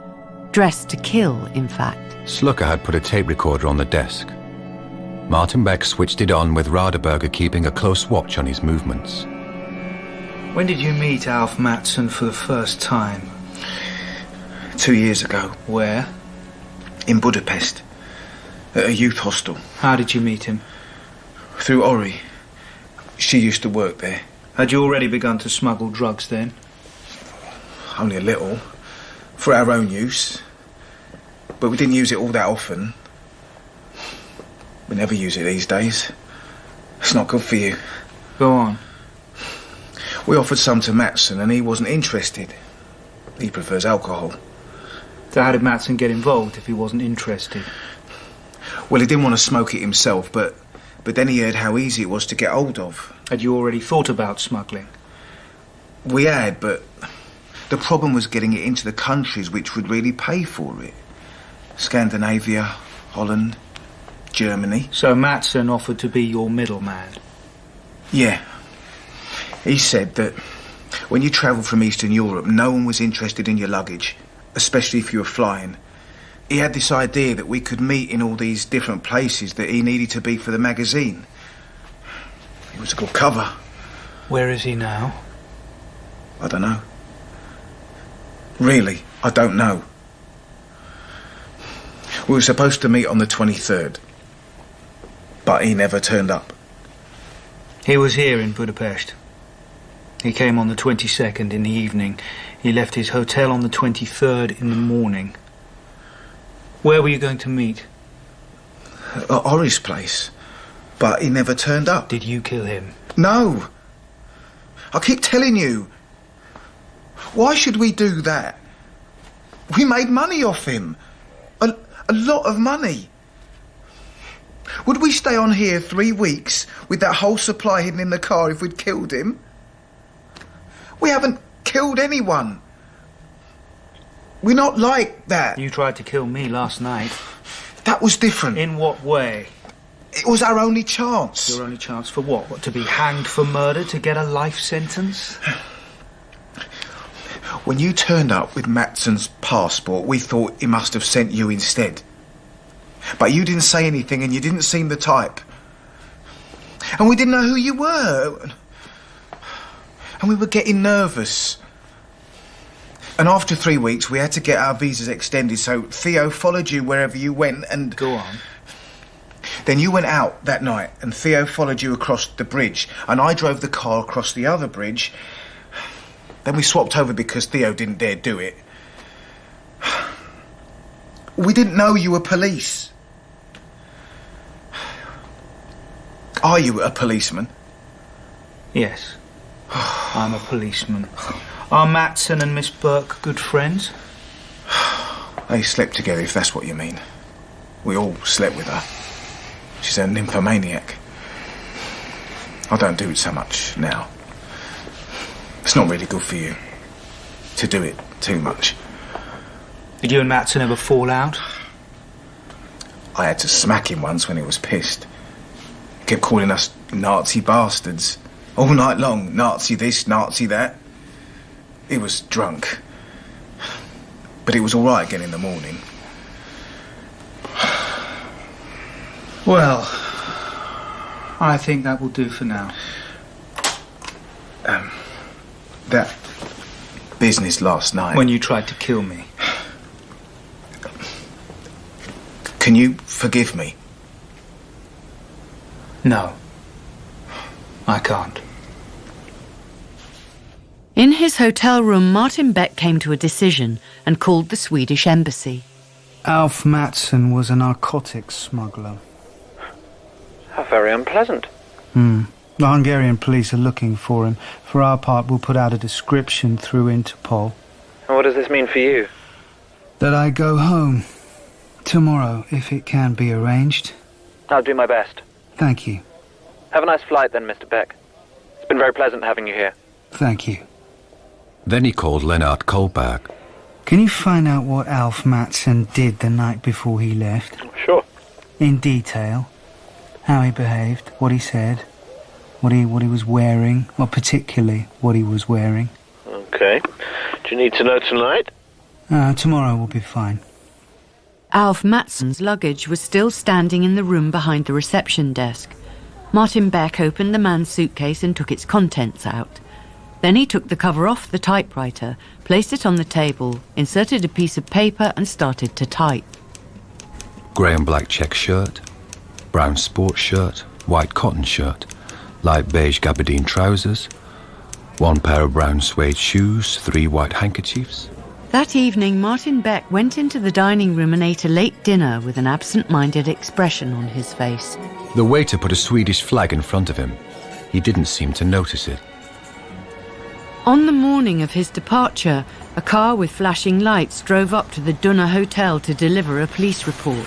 Dressed to kill, in fact. Szluka had put a tape recorder on the desk. Martin Beck switched it on with Radeberger keeping a close watch on his movements. When did you meet Alf Mattsson for the first time? 2 years ago. Where? In Budapest. At a youth hostel. How did you meet him? Through Ori. She used to work there. Had you already begun to smuggle drugs then? Only a little. For our own use. But we didn't use it all that often. We never use it these days. It's not good for you. Go on. We offered some to Mattsson and he wasn't interested. He prefers alcohol. So how did Mattsson get involved if he wasn't interested? Well, he didn't want to smoke it himself, but then he heard how easy it was to get hold of. Had you already thought about smuggling? We had, but the problem was getting it into the countries which would really pay for it. Scandinavia, Holland, Germany. So Mattsson offered to be your middleman? Yeah. He said that when you travel from Eastern Europe, no one was interested in your luggage, especially if you were flying. He had this idea that we could meet in all these different places that he needed to be for the magazine. It was a good cover. Where is he now? I don't know. Really, I don't know. We were supposed to meet on the 23rd, but he never turned up. He was here in Budapest. He came on the 22nd in the evening. He left his hotel on the 23rd in the morning. Where were you going to meet? At Ori's place. But he never turned up. Did you kill him? No. I keep telling you. Why should we do that? We made money off him. A lot of money. Would we stay on here 3 weeks with that whole supply hidden in the car if we'd killed him? We haven't killed anyone. We're not like that. You tried to kill me last night. That was different. In what way? It was our only chance. Your only chance for what? What, to be hanged for murder, to get a life sentence? When you turned up with Mattsson's passport, we thought he must have sent you instead. But you didn't say anything and you didn't seem the type. And we didn't know who you were. And we were getting nervous. And after 3 weeks, we had to get our visas extended, so Theo followed you wherever you went and... Go on. Then you went out that night, and Theo followed you across the bridge, and I drove the car across the other bridge. Then we swapped over because Theo didn't dare do it. We didn't know you were police. Are you a policeman? Yes. I'm a policeman. Are Mattsson and Miss Boeck good friends? They slept together, if that's what you mean. We all slept with her. She's a nymphomaniac. I don't do it so much now. It's not really good for you to do it too much. Did you and Mattsson ever fall out? I had to smack him once when he was pissed. He kept calling us Nazi bastards. All night long, Nazi this, Nazi that. He was drunk. But it was all right again in the morning. Well, I think that will do for now. That business last night... When you tried to kill me. Can you forgive me? No. I can't. In his hotel room, Martin Beck came to a decision and called the Swedish embassy. Alf Mattsson was a narcotics smuggler. How very unpleasant. The Hungarian police are looking for him. For our part, we'll put out a description through Interpol. And what does this mean for you? That I go home. Tomorrow, if it can be arranged. I'll do my best. Thank you. Have a nice flight then, Mr. Beck. It's been very pleasant having you here. Thank you. Then he called Lennart Kollberg. Can you find out what Alf Mattsson did the night before he left? Sure. In detail. How he behaved, what he said, what he was wearing, or particularly what he was wearing. Okay. Do you need to know tonight? Tomorrow will be fine. Alf Mattsson's luggage was still standing in the room behind the reception desk. Martin Beck opened the man's suitcase and took its contents out. Then he took the cover off the typewriter, placed it on the table, inserted a piece of paper and started to type. Grey and black check shirt, brown sports shirt, white cotton shirt, light beige gabardine trousers, 1 pair of brown suede shoes, 3 white handkerchiefs. That evening, Martin Beck went into the dining room and ate a late dinner with an absent-minded expression on his face. The waiter put a Swedish flag in front of him. He didn't seem to notice it. On the morning of his departure, a car with flashing lights drove up to the Dunna Hotel to deliver a police report.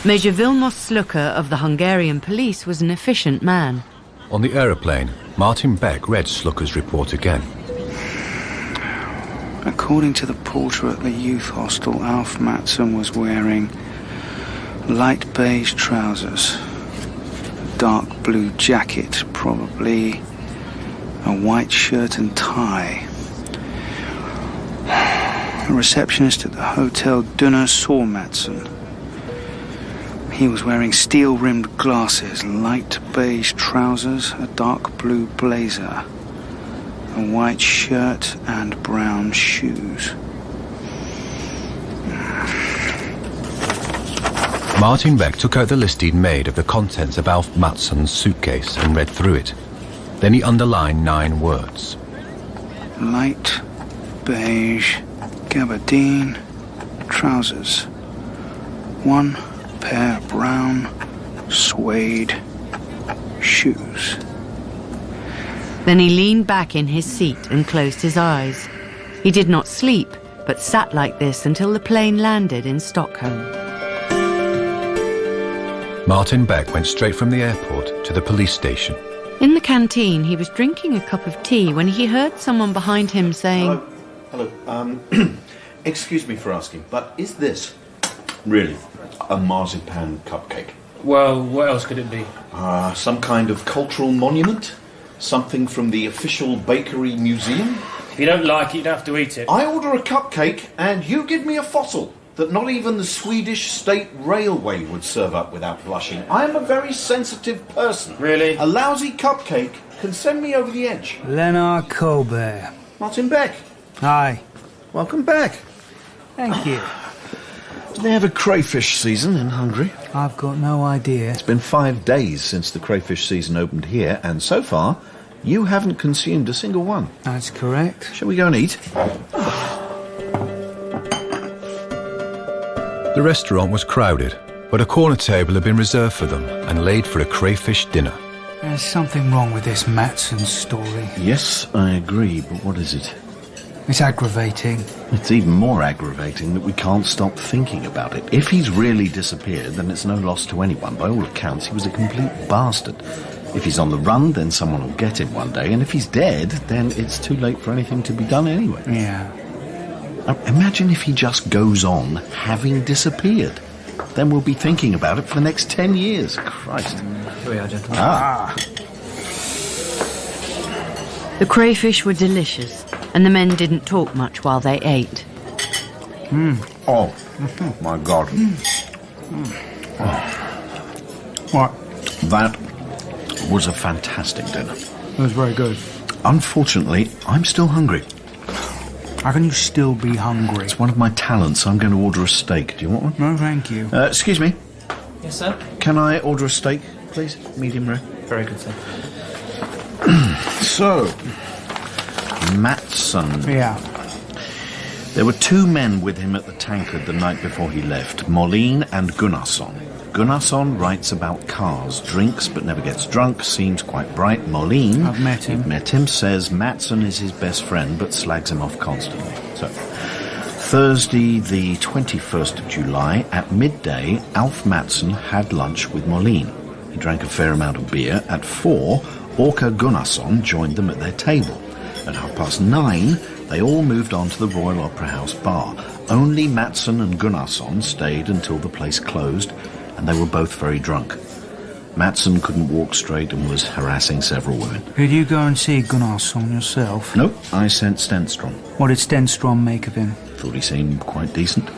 Major Vilmos Szluka of the Hungarian police was an efficient man. On the aeroplane, Martin Beck read Szluka's report again. According to the porter at the youth hostel, Alf Mattsson was wearing light beige trousers, a dark blue jacket, probably a white shirt and tie. A receptionist at the Hotel Dunna saw Mattsson. He was wearing steel-rimmed glasses, light beige trousers, a dark blue blazer, a white shirt and brown shoes. Martin Beck took out the list he'd made of the contents of Alf Mattsson's suitcase and read through it. Then he underlined 9 words. Light beige gabardine trousers. 1 pair brown suede shoes. Then he leaned back in his seat and closed his eyes. He did not sleep, but sat like this until the plane landed in Stockholm. Martin Beck went straight from the airport to the police station. In the canteen, he was drinking a cup of tea when he heard someone behind him saying, Hello. Excuse me for asking, but is this really a marzipan cupcake? Well, what else could it be? Some kind of cultural monument? Something from the official bakery museum? If you don't like it, you don't have to eat it. I order a cupcake and you give me a fossil that not even the Swedish State Railway would serve up without blushing. I am a very sensitive person. Really? A lousy cupcake can send me over the edge. Lennart Kollberg. Martin Beck. Hi. Welcome back. Thank you. Do they have a crayfish season in Hungary? I've got no idea. It's been 5 days since the crayfish season opened here, and so far, you haven't consumed a single one. That's correct. Shall we go and eat? The restaurant was crowded, but a corner table had been reserved for them and laid for a crayfish dinner. There's something wrong with this Mattson story. Yes, I agree, but what is it? It's aggravating. It's even more aggravating that we can't stop thinking about it. If he's really disappeared, then it's no loss to anyone. By all accounts, he was a complete bastard. If he's on the run, then someone will get him one day. And if he's dead, then it's too late for anything to be done anyway. Yeah. Now, imagine if he just goes on having disappeared. Then we'll be thinking about it for the next 10 years. Christ. Here we are, gentlemen. The crayfish were delicious, and the men didn't talk much while they ate. Oh, my God. What? That was a fantastic dinner. It was very good. Unfortunately, I'm still hungry. How can you still be hungry? It's one of my talents. I'm going to order a steak. Do you want one? No, thank you. Excuse me. Yes, sir? Can I order a steak, please? Medium rare. Very good, sir. So, Mattsson. Yeah. There were 2 men with him at the tankard the night before he left, Molin and Gunnarsson. Gunnarsson writes about cars, drinks but never gets drunk, seems quite bright. Molin, I've met him. You've met him, says Mattsson is his best friend but slags him off constantly. So, Thursday, the 21st of July, at midday, Alf Mattsson had lunch with Molin. He drank a fair amount of beer. At 4, Orka Gunnarsson joined them at their table. At 9:30, they all moved on to the Royal Opera House bar. Only Mattsson and Gunnarsson stayed until the place closed, and they were both very drunk. Mattsson couldn't walk straight and was harassing several women. Did you go and see Gunnarsson yourself? Nope, I sent Stenstrom. What did Stenstrom make of him? Thought he seemed quite decent.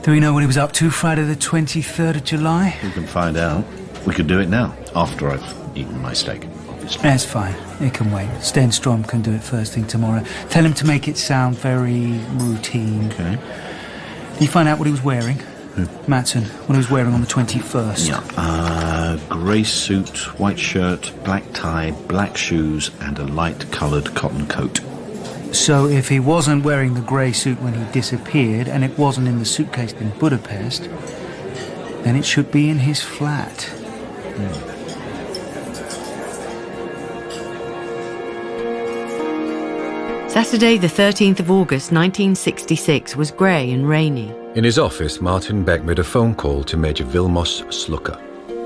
Do we know what he was up to Friday the 23rd of July? We can find out. We could do it now, after I've eaten my steak, obviously. That's fine. It can wait. Stenstrom can do it first thing tomorrow. Tell him to make it sound very routine. Okay. Did you find out what he was wearing? Who? Mattsson, what he was wearing on the 21st. Yeah. Grey suit, white shirt, black tie, black shoes, and a light-coloured cotton coat. So if he wasn't wearing the grey suit when he disappeared, and it wasn't in the suitcase in Budapest, then it should be in his flat. Saturday the 13th of August 1966 was grey and rainy. In his office, Martin Beck made a phone call to Major Vilmos Szluka.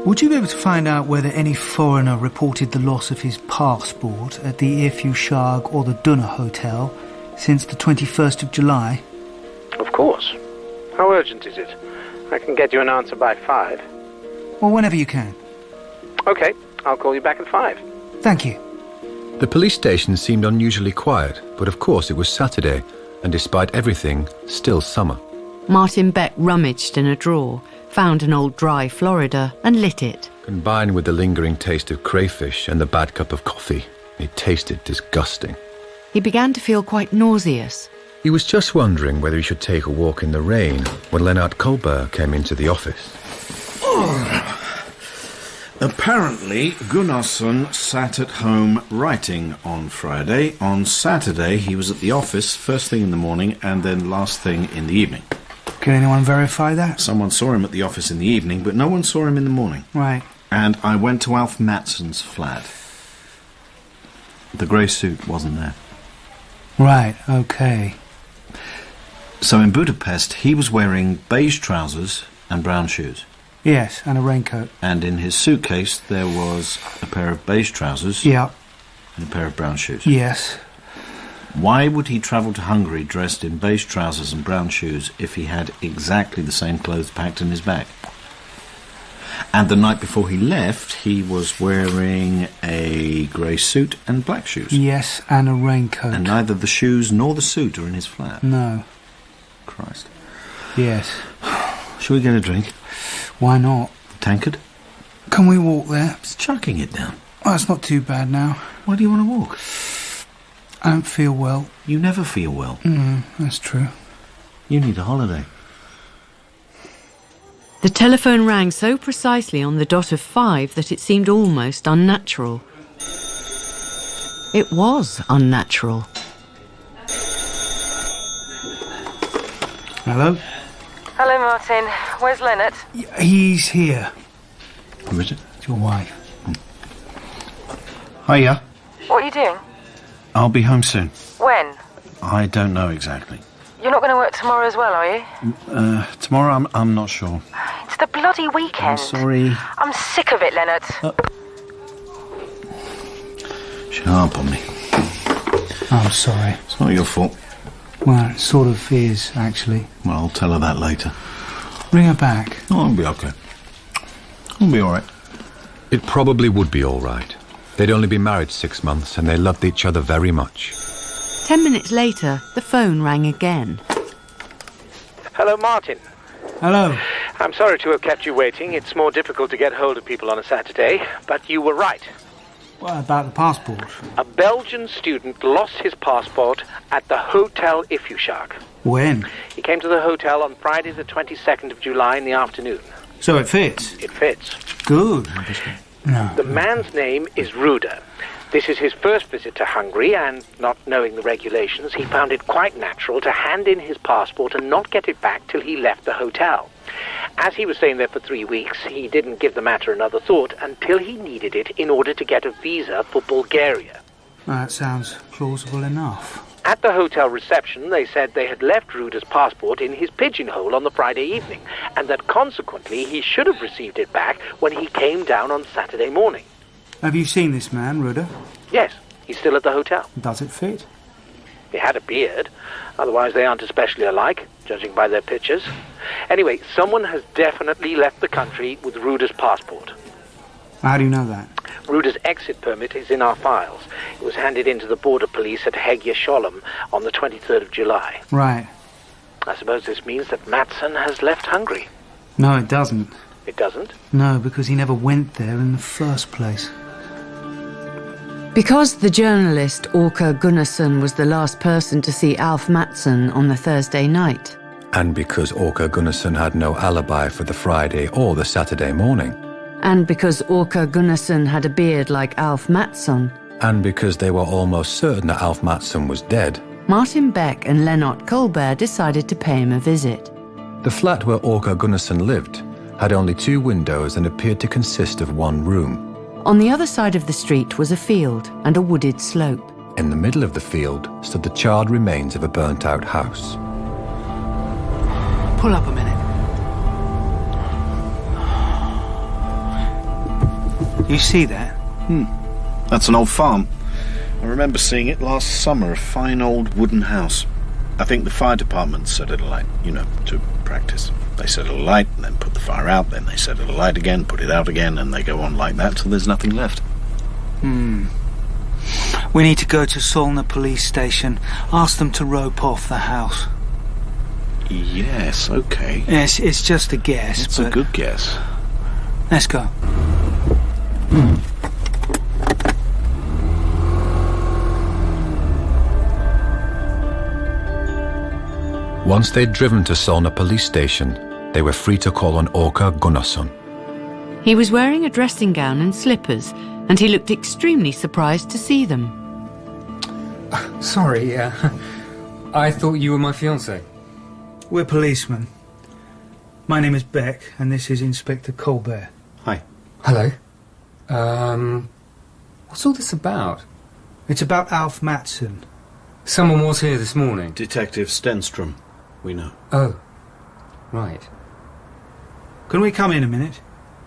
Would you be able to find out whether any foreigner reported the loss of his passport at the Ep2 or the Dunna Hotel since the 21st of July? Of course. How urgent is it? I can get you an answer by 5. Well, whenever you can. Okay, I'll call you back at 5. Thank you. The police station seemed unusually quiet, but of course it was Saturday, and despite everything, still summer. Martin Beck rummaged in a drawer, found an old dry Florida and lit it. Combined with the lingering taste of crayfish and the bad cup of coffee, it tasted disgusting. He began to feel quite nauseous. He was just wondering whether he should take a walk in the rain when Lennart Kollberg came into the office. Apparently, Gunnarsson sat at home writing on Friday. On Saturday, he was at the office first thing in the morning and then last thing in the evening. Can anyone verify that? Someone saw him at the office in the evening, but no one saw him in the morning. Right. And I went to Alf Mattsson's flat. The grey suit wasn't there. Right, okay. So in Budapest, he was wearing beige trousers and brown shoes. Yes, and a raincoat. And in his suitcase, there was a pair of beige trousers. Yeah. And a pair of brown shoes. Yes. Why would he travel to Hungary dressed in beige trousers and brown shoes if he had exactly the same clothes packed in his bag? And the night before he left, he was wearing a grey suit and black shoes. Yes, and a raincoat. And neither the shoes nor the suit are in his flat. No. Christ. Yes. Shall we get a drink? Why not? Tankard? Can we walk there? It's chucking it down. Oh, it's not too bad now. Why do you want to walk? I don't feel well. You never feel well. That's true. You need a holiday. The telephone rang so precisely on the dot of 5 that it seemed almost unnatural. It was unnatural. Hello? Hello, Martin. Where's Lennart? He's here. Who is it? It's your wife. Hiya. What are you doing? I'll be home soon. When? I don't know exactly. You're not going to work tomorrow as well, are you? Tomorrow I'm not sure. It's the bloody weekend. I'm sorry. I'm sick of it, Lennart. Sharp on me. I'm sorry. It's not your fault. Well, it sort of is, actually. Well, I'll tell her that later. Bring her back. Oh, I'll be okay. I'll be all right. It probably would be all right. They'd only been married 6 months and they loved each other very much. 10 minutes later, the phone rang again. Hello, Martin. Hello. I'm sorry to have kept you waiting. It's more difficult to get hold of people on a Saturday, but you were right. What about the passport? A Belgian student lost his passport at the Hotel Ep2. When? He came to the hotel on Friday the 22nd of July in the afternoon. So it fits? It fits. Good. No. The man's name is Ruda. This is his first visit to Hungary, and not knowing the regulations, he found it quite natural to hand in his passport and not get it back till he left the hotel. As he was staying there for 3 weeks, he didn't give the matter another thought until he needed it in order to get a visa for Bulgaria. That sounds plausible enough. At the hotel reception, they said they had left Ruder's passport in his pigeonhole on the Friday evening, and that consequently he should have received it back when he came down on Saturday morning. Have you seen this man, Ruder? Yes, he's still at the hotel. Does it fit? He had a beard, otherwise they aren't especially alike, judging by their pictures. Anyway, someone has definitely left the country with Ruder's passport. How do you know that? Ruder's exit permit is in our files. It was handed in to the border police at Sholem on the 23rd of July. Right. I suppose this means that Mattsson has left Hungary. No, it doesn't. It doesn't? No, because he never went there in the first place. Because the journalist Orka Gunnarsson was the last person to see Alf Mattsson on the Thursday night. And because Orka Gunnarsson had no alibi for the Friday or the Saturday morning. And because Orka Gunnarsson had a beard like Alf Mattsson. And because they were almost certain that Alf Mattsson was dead. Martin Beck and Lennart Kollberg decided to pay him a visit. The flat where Orka Gunnarsson lived had only 2 windows and appeared to consist of 1 room. On the other side of the street was a field and a wooded slope. In the middle of the field stood the charred remains of a burnt-out house. Pull up a minute. You see that? That's an old farm. I remember seeing it last summer, a fine old wooden house. I think the fire department set it alight, to practice. They set it alight, and then put the fire out, then they set it alight again, put it out again, and they go on like that till there's nothing left. We need to go to Solna police station, ask them to rope off the house. Yes, okay. Yes, it's just a guess. It's a good guess. Let's go. Once they'd driven to Solna police station, they were free to call on Orka Gunnarsson. He was wearing a dressing gown and slippers, and he looked extremely surprised to see them. Sorry, I thought you were my fiancé. We're policemen. My name is Beck, and this is Inspector Kollberg. Hi. Hello. What's all this about? It's about Alf Mattsson. Someone was here this morning. Detective Stenstrom, we know. Oh, right. Can we come in a minute?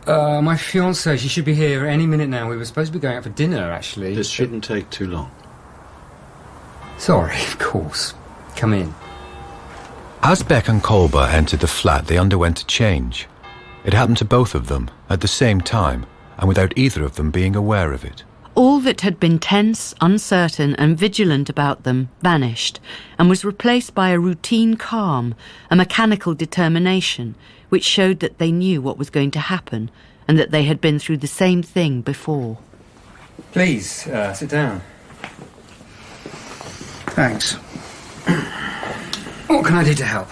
My fiancée, she should be here any minute now. We were supposed to be going out for dinner, actually. This shouldn't take too long. Sorry, of course. Come in. As Beck and Kollberg entered the flat, they underwent a change. It happened to both of them at the same time, and without either of them being aware of it. All that had been tense, uncertain and vigilant about them vanished and was replaced by a routine calm, a mechanical determination which showed that they knew what was going to happen and that they had been through the same thing before. Please, sit down. Thanks. What can I do to help?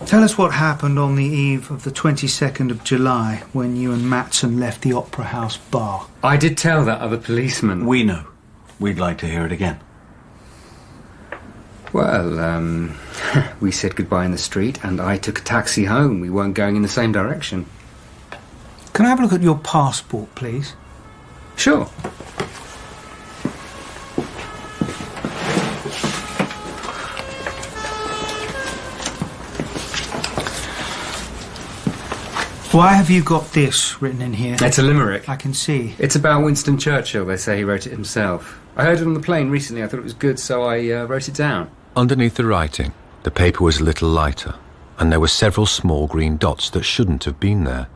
Tell us what happened on the eve of the 22nd of July when you and Mattsson left the Opera House bar. I did tell that other policeman. We know. We'd like to hear it again. Well, we said goodbye in the street and I took a taxi home. We weren't going in the same direction. Can I have a look at your passport, please? Sure. Why have you got this written in here? It's a limerick. I can see. It's about Winston Churchill. They say he wrote it himself. I heard it on the plane recently. I thought it was good, so I wrote it down. Underneath the writing, the paper was a little lighter, and there were several small green dots that shouldn't have been there.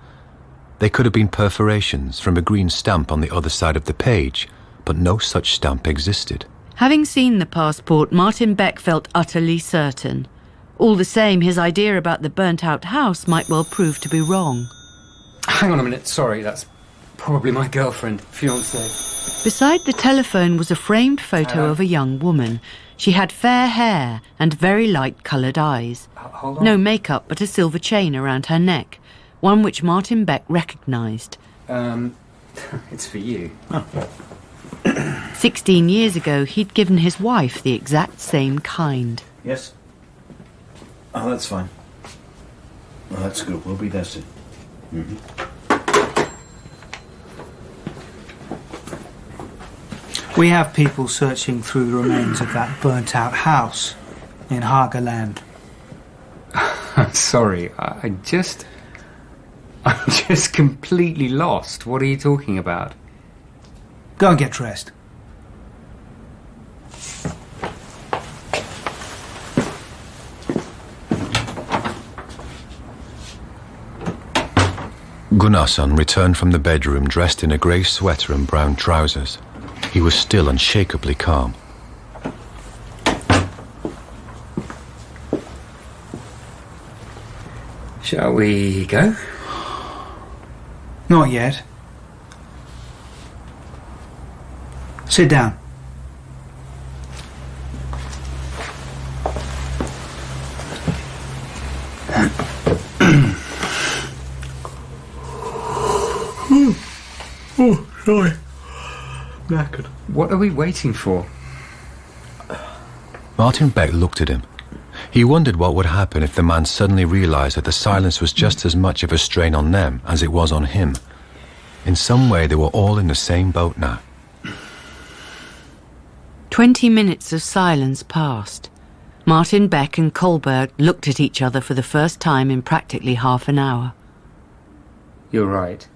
They could have been perforations from a green stamp on the other side of the page, but no such stamp existed. Having seen the passport, Martin Beck felt utterly certain. All the same, his idea about the burnt-out house might well prove to be wrong. Hang on a minute. Sorry, that's probably my girlfriend, fiancée. Beside the telephone was a framed photo of a young woman. She had fair hair and very light-coloured eyes. Hold on. No makeup, but a silver chain around her neck, one which Martin Beck recognised. It's for you. Oh. 16 years ago, he'd given his wife the exact same kind. Yes. Oh, that's fine. Oh, that's good. We'll be there soon. We have people searching through the remains of that burnt-out house in Hagaland. Sorry, I'm just completely lost. What are you talking about? Go and get dressed. Gunnarsson returned from the bedroom dressed in a grey sweater and brown trousers. He was still unshakably calm. Shall we go? Not yet. Sit down. Oh, sorry. Knackered. What are we waiting for? Martin Beck looked at him. He wondered what would happen if the man suddenly realised that the silence was just as much of a strain on them as it was on him. In some way, they were all in the same boat now. 20 minutes of silence passed. Martin Beck and Kollberg looked at each other for the first time in practically half an hour. You're right.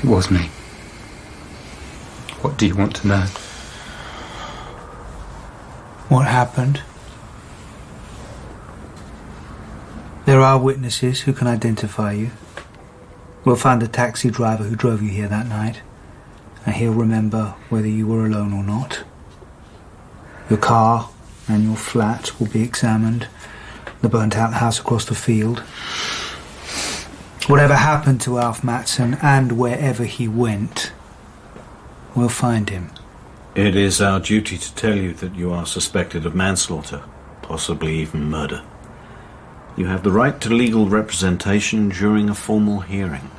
It was me. What do you want to know? What happened? There are witnesses who can identify you. We'll find the taxi driver who drove you here that night, and he'll remember whether you were alone or not. Your car and your flat will be examined, the burnt-out house across the field. Whatever happened to Alf Mattsson and wherever he went, we'll find him. It is our duty to tell you that you are suspected of manslaughter, possibly even murder. You have the right to legal representation during a formal hearing.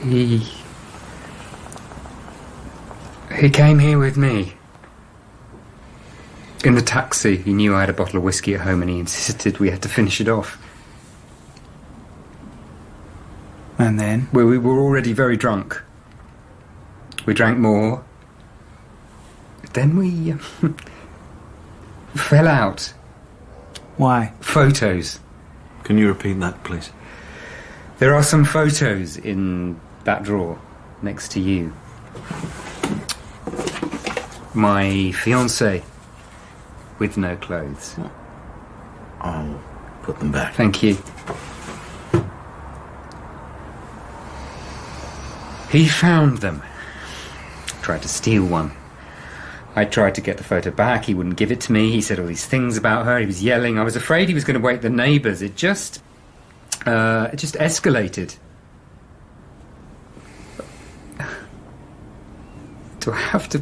He came here with me. In the taxi, he knew I had a bottle of whiskey at home and he insisted we had to finish it off. And then? We were already very drunk. We drank more. Then we fell out. Why? Photos. Can you repeat that, please? There are some photos in that drawer next to you. My fiancée with no clothes. I'll put them back. Thank you. He found them. Tried to steal one. I tried to get the photo back. He wouldn't give it to me. He said all these things about her. He was yelling. I was afraid he was going to wake the neighbours. It just escalated. Do I have to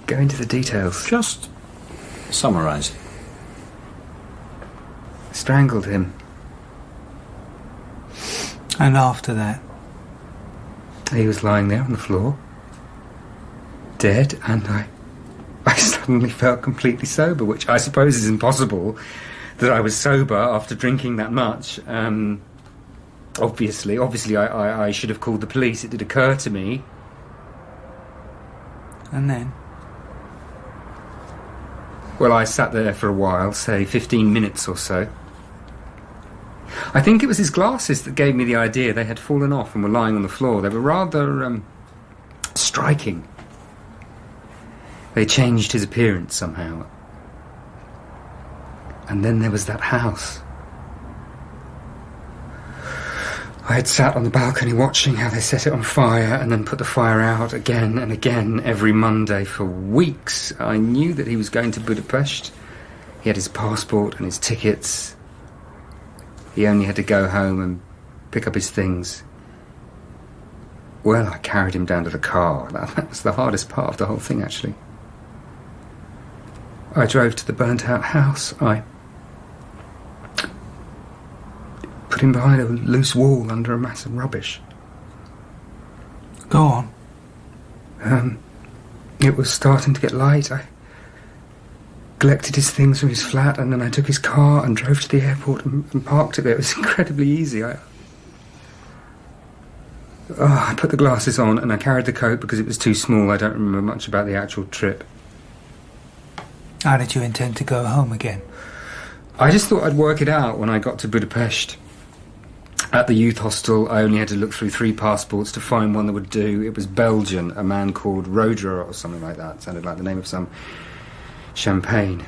go into the details? Just summarise. Strangled him. And after that? He was lying there on the floor, dead, and I suddenly felt completely sober, which I suppose is impossible, that I was sober after drinking that much. Obviously, I should have called the police. It did occur to me. And then? Well, I sat there for a while, say 15 minutes or so. I think it was his glasses that gave me the idea. They had fallen off and were lying on the floor. They were rather striking. They changed his appearance somehow. And then there was that house. I had sat on the balcony watching how they set it on fire and then put the fire out again and again every Monday for weeks. I knew that he was going to Budapest. He had his passport and his tickets. He only had to go home and pick up his things. Well, I carried him down to the car. That was the hardest part of the whole thing, actually. I drove to the burnt-out house. I put him behind a loose wall under a mass of rubbish. Go on. It was starting to get light. collected his things from his flat, and then I took his car and drove to the airport and parked it there. It was incredibly easy. I put the glasses on and I carried the coat because it was too small. I don't remember much about the actual trip. How did you intend to go home again? I just thought I'd work it out when I got to Budapest. At the youth hostel, I only had to look through 3 passports to find one that would do. It was Belgian, a man called Roger or something like that. It sounded like the name of some champagne.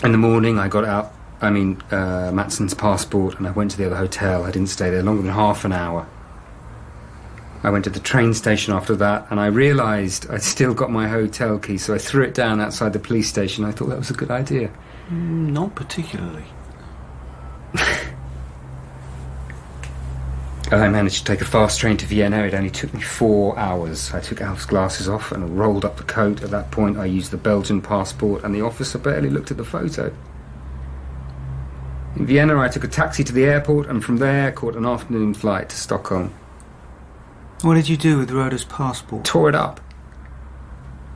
In the morning, I got out, Matsson's passport, and I went to the other hotel. I didn't stay there longer than half an hour. I went to the train station after that, and I realised I'd still got my hotel key, so I threw it down outside the police station. I thought that was a good idea. Not particularly. I managed to take a fast train to Vienna. It only took me 4 hours. I took Alf's glasses off and rolled up the coat. At that point, I used the Belgian passport, and the officer barely looked at the photo. In Vienna, I took a taxi to the airport, and from there, caught an afternoon flight to Stockholm. What did you do with Rhoda's passport? Tore it up.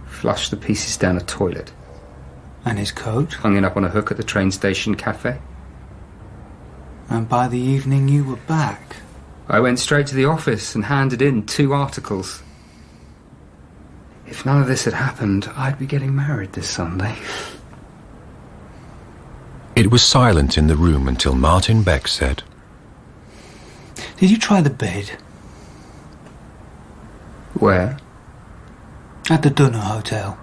Flushed the pieces down a toilet. And his coat? Hung it up on a hook at the train station cafe. And by the evening, you were back. I went straight to the office and handed in 2 articles. If none of this had happened, I'd be getting married this Sunday. It was silent in the room until Martin Beck said, Did you try the bed? Where? At the Dunner Hotel.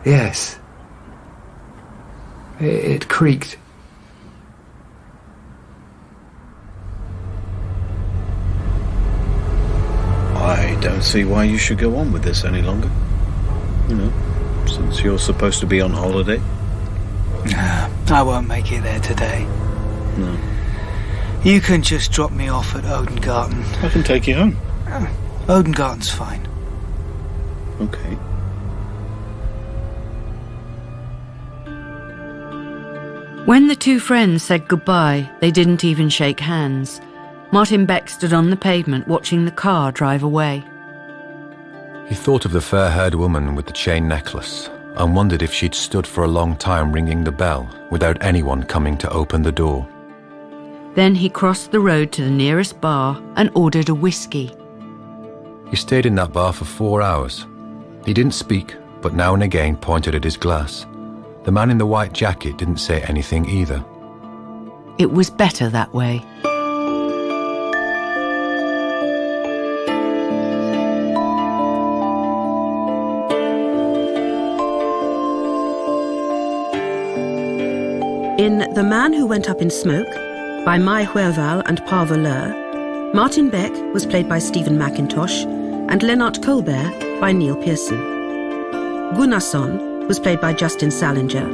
Yes. It creaked. I don't see why you should go on with this any longer. Since you're supposed to be on holiday. Nah, I won't make it there today. No. You can just drop me off at Odengarten. I can take you home. Odengarten's fine. Okay. When the 2 friends said goodbye, they didn't even shake hands. Martin Beck stood on the pavement watching the car drive away. He thought of the fair-haired woman with the chain necklace and wondered if she'd stood for a long time ringing the bell without anyone coming to open the door. Then he crossed the road to the nearest bar and ordered a whiskey. He stayed in that bar for 4 hours. He didn't speak, but now and again pointed at his glass. The man in the white jacket didn't say anything either. It was better that way. In The Man Who Went Up in Smoke, by Maj Sjowall and Paavo Lööf, Martin Beck was played by Stephen Mackintosh and Lennart Kollberg by Neil Pearson. Gunnarsson was played by Justin Salinger,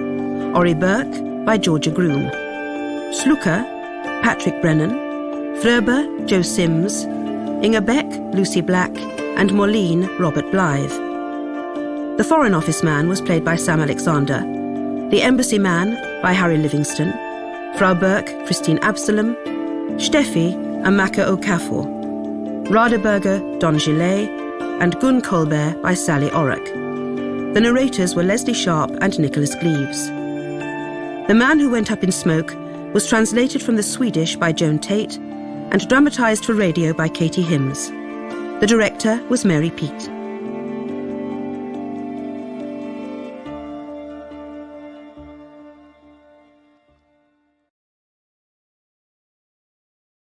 Boeck by Georgia Groome, Szluka, Patrick Brennan, Frobe, Joe Sims, Inga Beck, Lucy Black, and Molin, Robert Blythe. The Foreign Office man was played by Sam Alexander, The Embassy Man by Harry Livingstone, Frau Boeck, Christine Absalom, Steffi, Amaka Okafor, Radeberger, Don Gilet, and Gun Kollberg by Sally Orrock. The narrators were Leslie Sharp and Nicholas Gleaves. The Man Who Went Up in Smoke was translated from the Swedish by Joan Tate and dramatised for radio by Katie Hims. The director was Mary Peet.